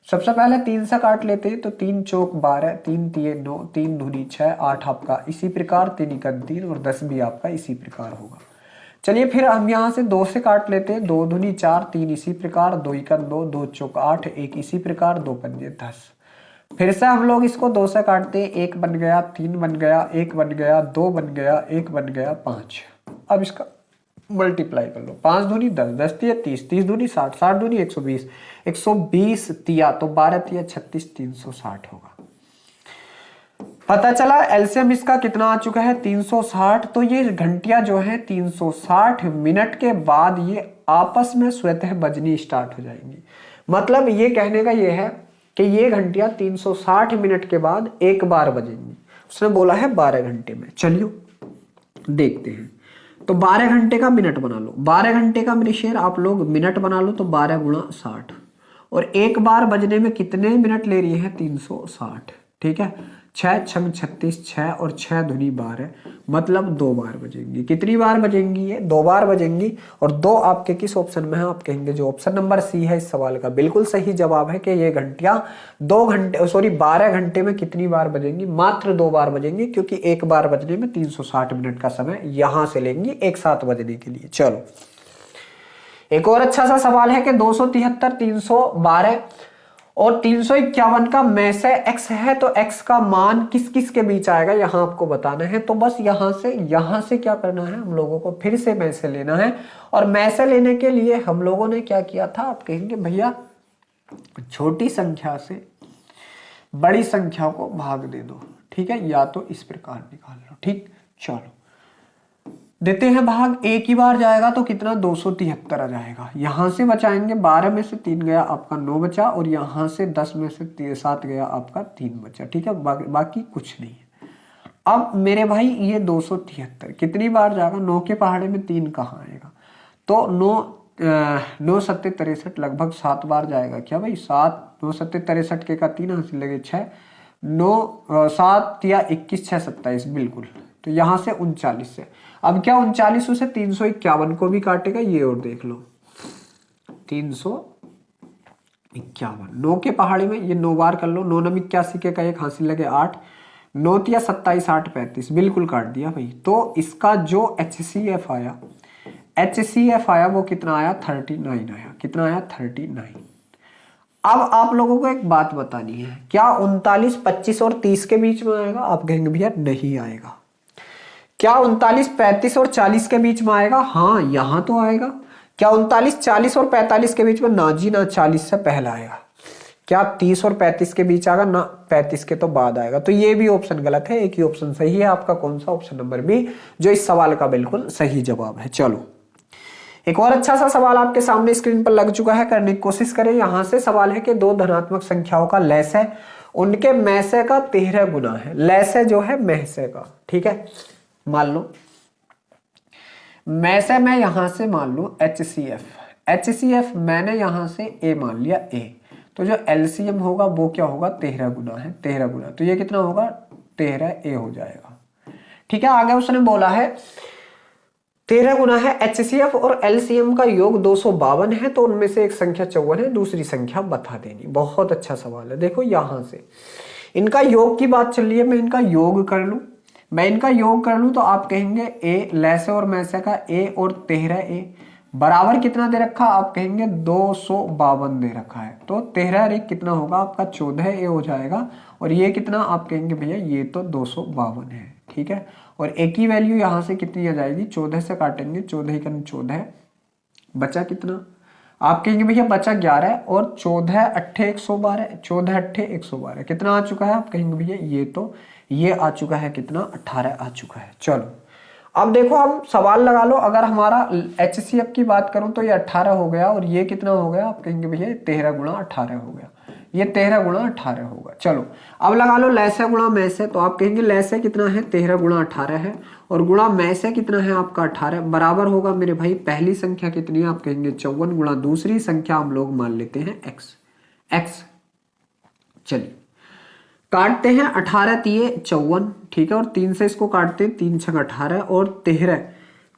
सबसे पहले 3 से काट लेते हैं, तो 3 चौक 12, 3 तिये 9, 3 दूनी 6, 8 आपका इसी प्रकार, 3 इका 3 और 10 भी आपका इसी प्रकार होगा। चलिए फिर हम यहाँ से 2 से काट लेते हैं, 2 दूनी 4, 3 इसी प्रकार, 2 इका 2, 2 चौक 8, 1 इसी प्रकार, 2 पंजे 10। फिर से हम लोग इसको 2 से काटते हैं, 1 बन गया, 3 बन गया, 1 बन गया, 2 बन गया, 1 बन गया, 5। अब इसका मल्टीप्लाई कर लो, 5 दूनी 10, 10 तिया 30, 30 दूनी 60, 60 दूनी 120, 120 तिया तो 12 तिया 36, 360 होगा। पता चला एलसीएम इसका कितना आ चुका है, 360। तो ये घंटियां जो है 360 मिनट के बाद ये आपस में स्वतः बजनी स्टार्ट हो जाएंगी। मतलब ये कहने का ये है कि ये घंटियां 360 मिनट के बाद एक बार बजेंगी। उसने बोला है 12 घंटे में। चलिए देखते हैं। तो 12 घंटे का मिनट बना लो, 12 घंटे का मेरे शेर आप लोग मिनट बना लो, तो 12 गुणा 60, और एक बार बजने में कितने मिनट ले रही है, 360, ठीक है। 6 छंग 36, 6 और 6 दूनी 12, मतलब 2 बार बजेंगी। कितनी बार बजेंगी, ये 2 बार बजेंगी। और 2 आपके किस ऑप्शन में है, आप कहेंगे जो ऑप्शन नंबर सी है इस सवाल का बिल्कुल सही जवाब है कि ये घंटियां 12 घंटे में कितनी बार बजेंगी, मात्र 2 बार बजेंगी, क्योंकि एक बार बजने में 360 मिनट का समय यहां से लेंगी एक साथ बजने के लिए। चलो एक और अच्छा सा सवाल है कि 273, 312 और 351 का में से x है, तो x का मान किस किस के बीच आएगा यहां आपको बताना है। तो बस यहां से क्या करना है, हम लोगों को फिर से में से लेना है। और में से लेने के लिए हम लोगों ने क्या किया था, आप कहेंगे भैया छोटी संख्या से बड़ी संख्या को भाग दे दो, ठीक है, या तो इस प्रकार निकाल लो, ठीक। चलो देते हैं भाग, एक ही बार जाएगा तो कितना, 273 आ जाएगा। यहां से बचाएंगे, 12 में से 3 गया आपका 9 बचा, और यहां से 10 में से 7 गया आपका 3 बचा, ठीक है, बाकी कुछ नहीं है। अब मेरे भाई ये 273 कितनी बार जाएगा, 9 के पहाड़े में 3 कहाँ आएगा, तो 9 सत्ते 63 लगभग 7 बार जाएगा। क्या भाई 7, 9 सत्ते 63 के का 3 हासिल लगे 6, 9 7 या 21 6 27 बिल्कुल। तो यहां से 39 से, अब क्या 39 से 351 को भी काटेगा, ये और देख लो 351, 9 के पहाड़े में ये 9 बार कर लो, 9 9 81 के का 1 हासिल लगे 8, 9 तिया 27 8 35 बिल्कुल काट दिया भाई। तो इसका जो HCF आया वो कितना आया, 39 आया। कितना आया, 39। अब आप लोगों को एक बात बतानी है, क्या 39 25 और 30 के बीच में आएगा, आप कहेंगे भैया नहीं आएगा। क्या 39 35 और 40 के बीच में आएगा, हाँ यहां तो आएगा। क्या 39 40 और 45 के बीच में, ना जी ना, 40 से पहले आएगा। क्या 30 और 35 के बीच आएगा, ना 35 के तो बाद आएगा। तो ये भी ऑप्शन गलत है, एक ही ऑप्शन सही है आपका, कौन सा, ऑप्शन नंबर बी, जो इस सवाल का बिल्कुल सही जवाब है। चलो एक और अच्छा सा सवाल आपके सामने स्क्रीन पर लग चुका है, करने की कोशिश करें। यहां से सवाल है कि 2 धनात्मक संख्याओं का लैसे उनके मैसे का 13 गुना है। लैसे जो है मैसे का, ठीक है। मान लो मैं से मैं यहां से मान लू HCF मैंने यहां से A मान लिया A, तो जो LCM होगा वो क्या होगा, 13 गुना है, 13 गुना, तो ये कितना होगा, 13A हो जाएगा, ठीक है। आगे उसने बोला है 13 गुना है, HCF और LCM का योग 252 है, तो उनमें से एक संख्या 54 है, दूसरी संख्या बता देनी। बहुत अच्छा सवाल है। देखो यहां से इनका योग की बात चल रही है, मैं इनका योग कर लूं तो आप कहेंगे A लैसे और मैसे का A और 13A बराबर कितना दे रखा, आप कहेंगे 252 दे रखा है। तो 13 एक कितना होगा आपका 14A हो जाएगा, और ये कितना, आप कहेंगे भैया ये तो 252 है, ठीक है। और ए की वैल्यू यहाँ से कितनी आ जाएगी, 14 से काटेंगे, 14 का 14, बचा कितना, आप कहेंगे भैया बचा 11 और 14 अट्ठे 112, 14 अट्ठे 112 कितना आ चुका है, आप कहेंगे भैया ये आ चुका है कितना, 18 आ चुका है। चलो अब देखो हम सवाल लगा लो, अगर हमारा HCF की बात करूं तो ये 18 हो गया और ये कितना हो गया, आप कहेंगे भैया 13 गुणा 18 हो गया, ये 13 गुणा 18 होगा। चलो अब लगा लो लैसे गुणा मैसे, तो आप कहेंगे लैसे कितना है, 13 गुणा 18 है और गुणा मैसे कितना है आपका 18 बराबर होगा मेरे भाई पहली संख्या कितनी है, आप कहेंगे 54 गुणा दूसरी संख्या हम लोग मान लेते हैं x। चलिए काटते हैं, 18 तिये 54, ठीक है, और 3 से इसको काटते हैं, 3 छंग 18 और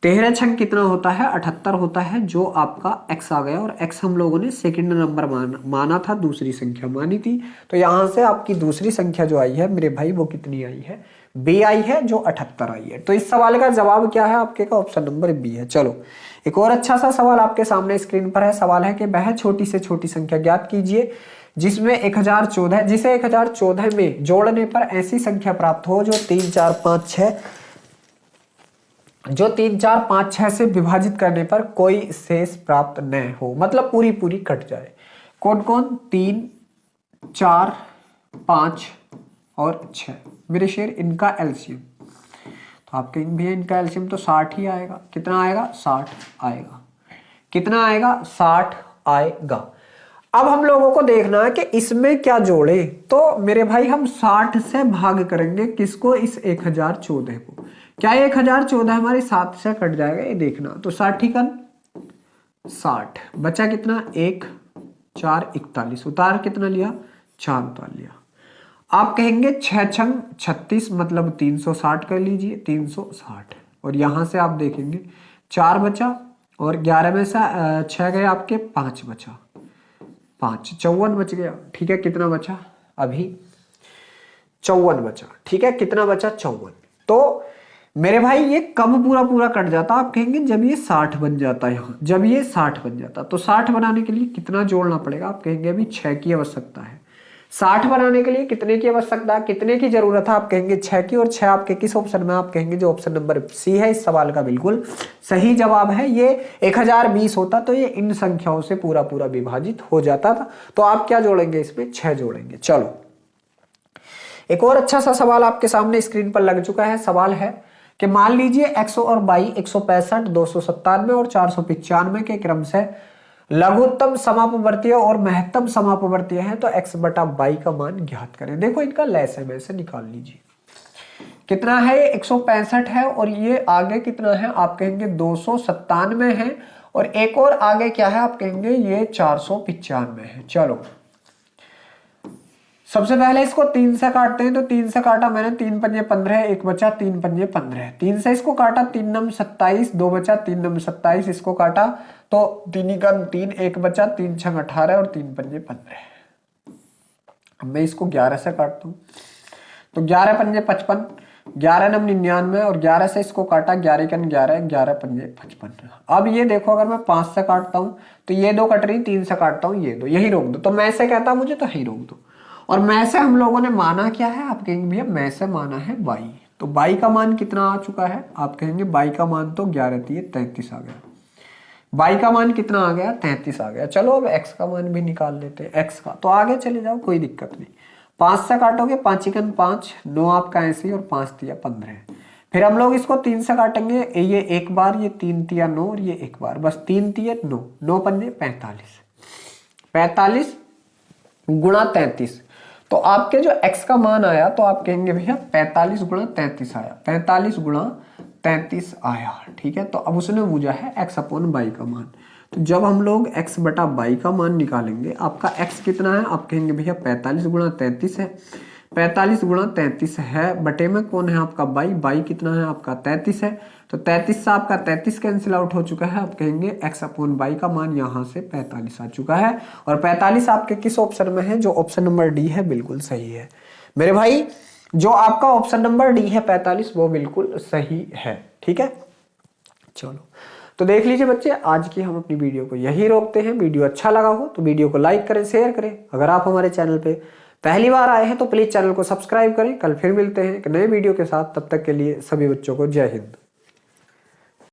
13 छंग कितना होता है, 78 होता है, जो आपका x आ गया। और x हम लोगों ने सेकंड नंबर माना था, दूसरी संख्या मानी थी, तो यहां से आपकी दूसरी संख्या जो आई है मेरे भाई वो कितनी आई है, b आई है, जो 78 आई है। तो इस सवाल का जवाब क्या है आपके का, ऑप्शन नंबर बी है। चलो एक और अच्छा सा सवाल आपके सामने स्क्रीन पर है। सवाल है कि वह छोटी से छोटी संख्या ज्ञात कीजिए जिसमें 1014 जिसे 1014 में जोड़ने पर ऐसी संख्या प्राप्त हो जो 3 4 5 6 से विभाजित करने पर कोई शेष प्राप्त न हो, मतलब पूरी कट जाए। कौन कौन, 3 4 5 और 6 मेरे शेर, इनका एलसीएम, तो आप कहेंगे भैया इनका एलसीएम तो 60 ही आएगा। कितना आएगा, 60 आएगा। कितना आएगा, 60 आएगा। अब हम लोगों को देखना है कि इसमें क्या जोड़े, तो मेरे भाई हम 60 से भाग करेंगे किसको, इस 1014 को। क्या 1014 हमारे 7 से कट जाएगा, ये देखना। तो 60 का 60 बचा कितना, 1 4 41, उतार कितना लिया, 4 उतार लिया। आप कहेंगे 6 छंग 36 मतलब 360 कर लीजिए, 360, और यहां से आप देखेंगे 4 बचा और 11 में से 6 गए आपके, 5 बचा, 5 54 बच गया, ठीक है। कितना बचा, अभी 54 बचा, ठीक है। कितना बचा, 54। तो मेरे भाई ये कब पूरा कट जाता, आप कहेंगे जब ये 60 बन जाता है, यहाँ जब ये 60 बन जाता। तो 60 बनाने के लिए कितना जोड़ना पड़ेगा, आप कहेंगे अभी 6 की आवश्यकता है। 60 बनाने के लिए कितने की आवश्यकता, कितने की जरूरत है, आप कहेंगे 6 की। और 6 आपके किस ऑप्शन में, आप कहेंगे जो ऑप्शन नंबर सी है इस सवाल का बिल्कुल सही जवाब है। ये 1020 होता तो ये इन संख्याओं से पूरा विभाजित हो जाता था। तो आप क्या जोड़ेंगे, इसमें 6 जोड़ेंगे। चलो एक और अच्छा सा सवाल आपके सामने स्क्रीन पर लग चुका है। सवाल है कि मान लीजिए 100 और 22 165 297 और 495 के क्रम से लघुत्तम समापवर्तीय और महत्तम समापवर्तीय है, तो x बटा 22 का मान ज्ञात करें। देखो इनका लैसे में से निकाल लीजिए। कितना है, 165 है और ये आगे कितना है, आप कहेंगे 297 है, और एक और आगे क्या है, आप कहेंगे ये 495 है। चलो सबसे पहले इसको 3 से काटते हैं, तो 3 से काटा मैंने, 3 पंजे 15, 1 बचा, 3 पंजे 15। 3 से इसको काटा, 3 नम 27, 2 बचा, 3 नम 27, इसको काटा तो 3 का 3, 1 बचा, 3 छंग 18 और 3 पंजे 15। अब मैं इसको 11 से काटता हूँ, तो 11 पंजे 55, 11 नम 99 और 11 से इसको काटा, 11 का 11, 11 पंजे 55। अब ये देखो अगर मैं 5 से काटता हूँ तो ये 2 कट रही, 3 से काटता हूँ ये 2, यही रोक दो। तो मैं से कहता मुझे तो यही रोक दो। और मैं से हम लोगों ने माना क्या है, आप कहेंगे भैया मैं से माना है 22। तो 22 का मान कितना आ चुका है, आप कहेंगे 22 का मान तो 11 3 33 आ गया। 22 का मान कितना आ गया, 33 आ गया। चलो अब x का मान भी निकाल लेते हैं, x का। तो आगे चले जाओ, कोई दिक्कत नहीं। 5 से काटोगे, 5 एकन 5, 9 आपका 80 और 5 तिया 15। फिर हम लोग इसको 3 से काटेंगे, ये एक बार, ये 3 तिया 9 और ये एक बार, बस 3 तिया 9, 9 पंजे 45, 45 गुणा 33। तो आपके जो x का मान आया, तो आप कहेंगे भैया 45 गुणा 33 आया, 45 गुणा 33 आया, ठीक है। तो अब उसने पूछा है x अपॉन 22 का मान। तो जब हम लोग x बटा 22 का मान निकालेंगे, आपका x कितना है, आप कहेंगे भैया 45 गुणा 33 है, 45 गुणा 33 है, बटे में कौन है आपका 22 कितना है आपका 33 है। तो 33 से आपका 33 कैंसिल आउट हो चुका है, आप कहेंगे x अपॉन 22 का मान यहाँ से 45 आ चुका है। और 45 आपके किस ऑप्शन में है, जो ऑप्शन नंबर डी है बिल्कुल सही है मेरे भाई। जो आपका ऑप्शन नंबर डी है 45 वो बिल्कुल सही है, ठीक है। चलो तो देख लीजिए बच्चे, आज की हम अपनी वीडियो को यही रोकते हैं। वीडियो अच्छा लगा हो तो वीडियो को लाइक करें, शेयर करें। अगर आप हमारे चैनल पे पहली बार आए हैं तो प्लीज़ चैनल को सब्सक्राइब करें। कल फिर मिलते हैं एक नए वीडियो के साथ, तब तक के लिए सभी बच्चों को जय हिंद।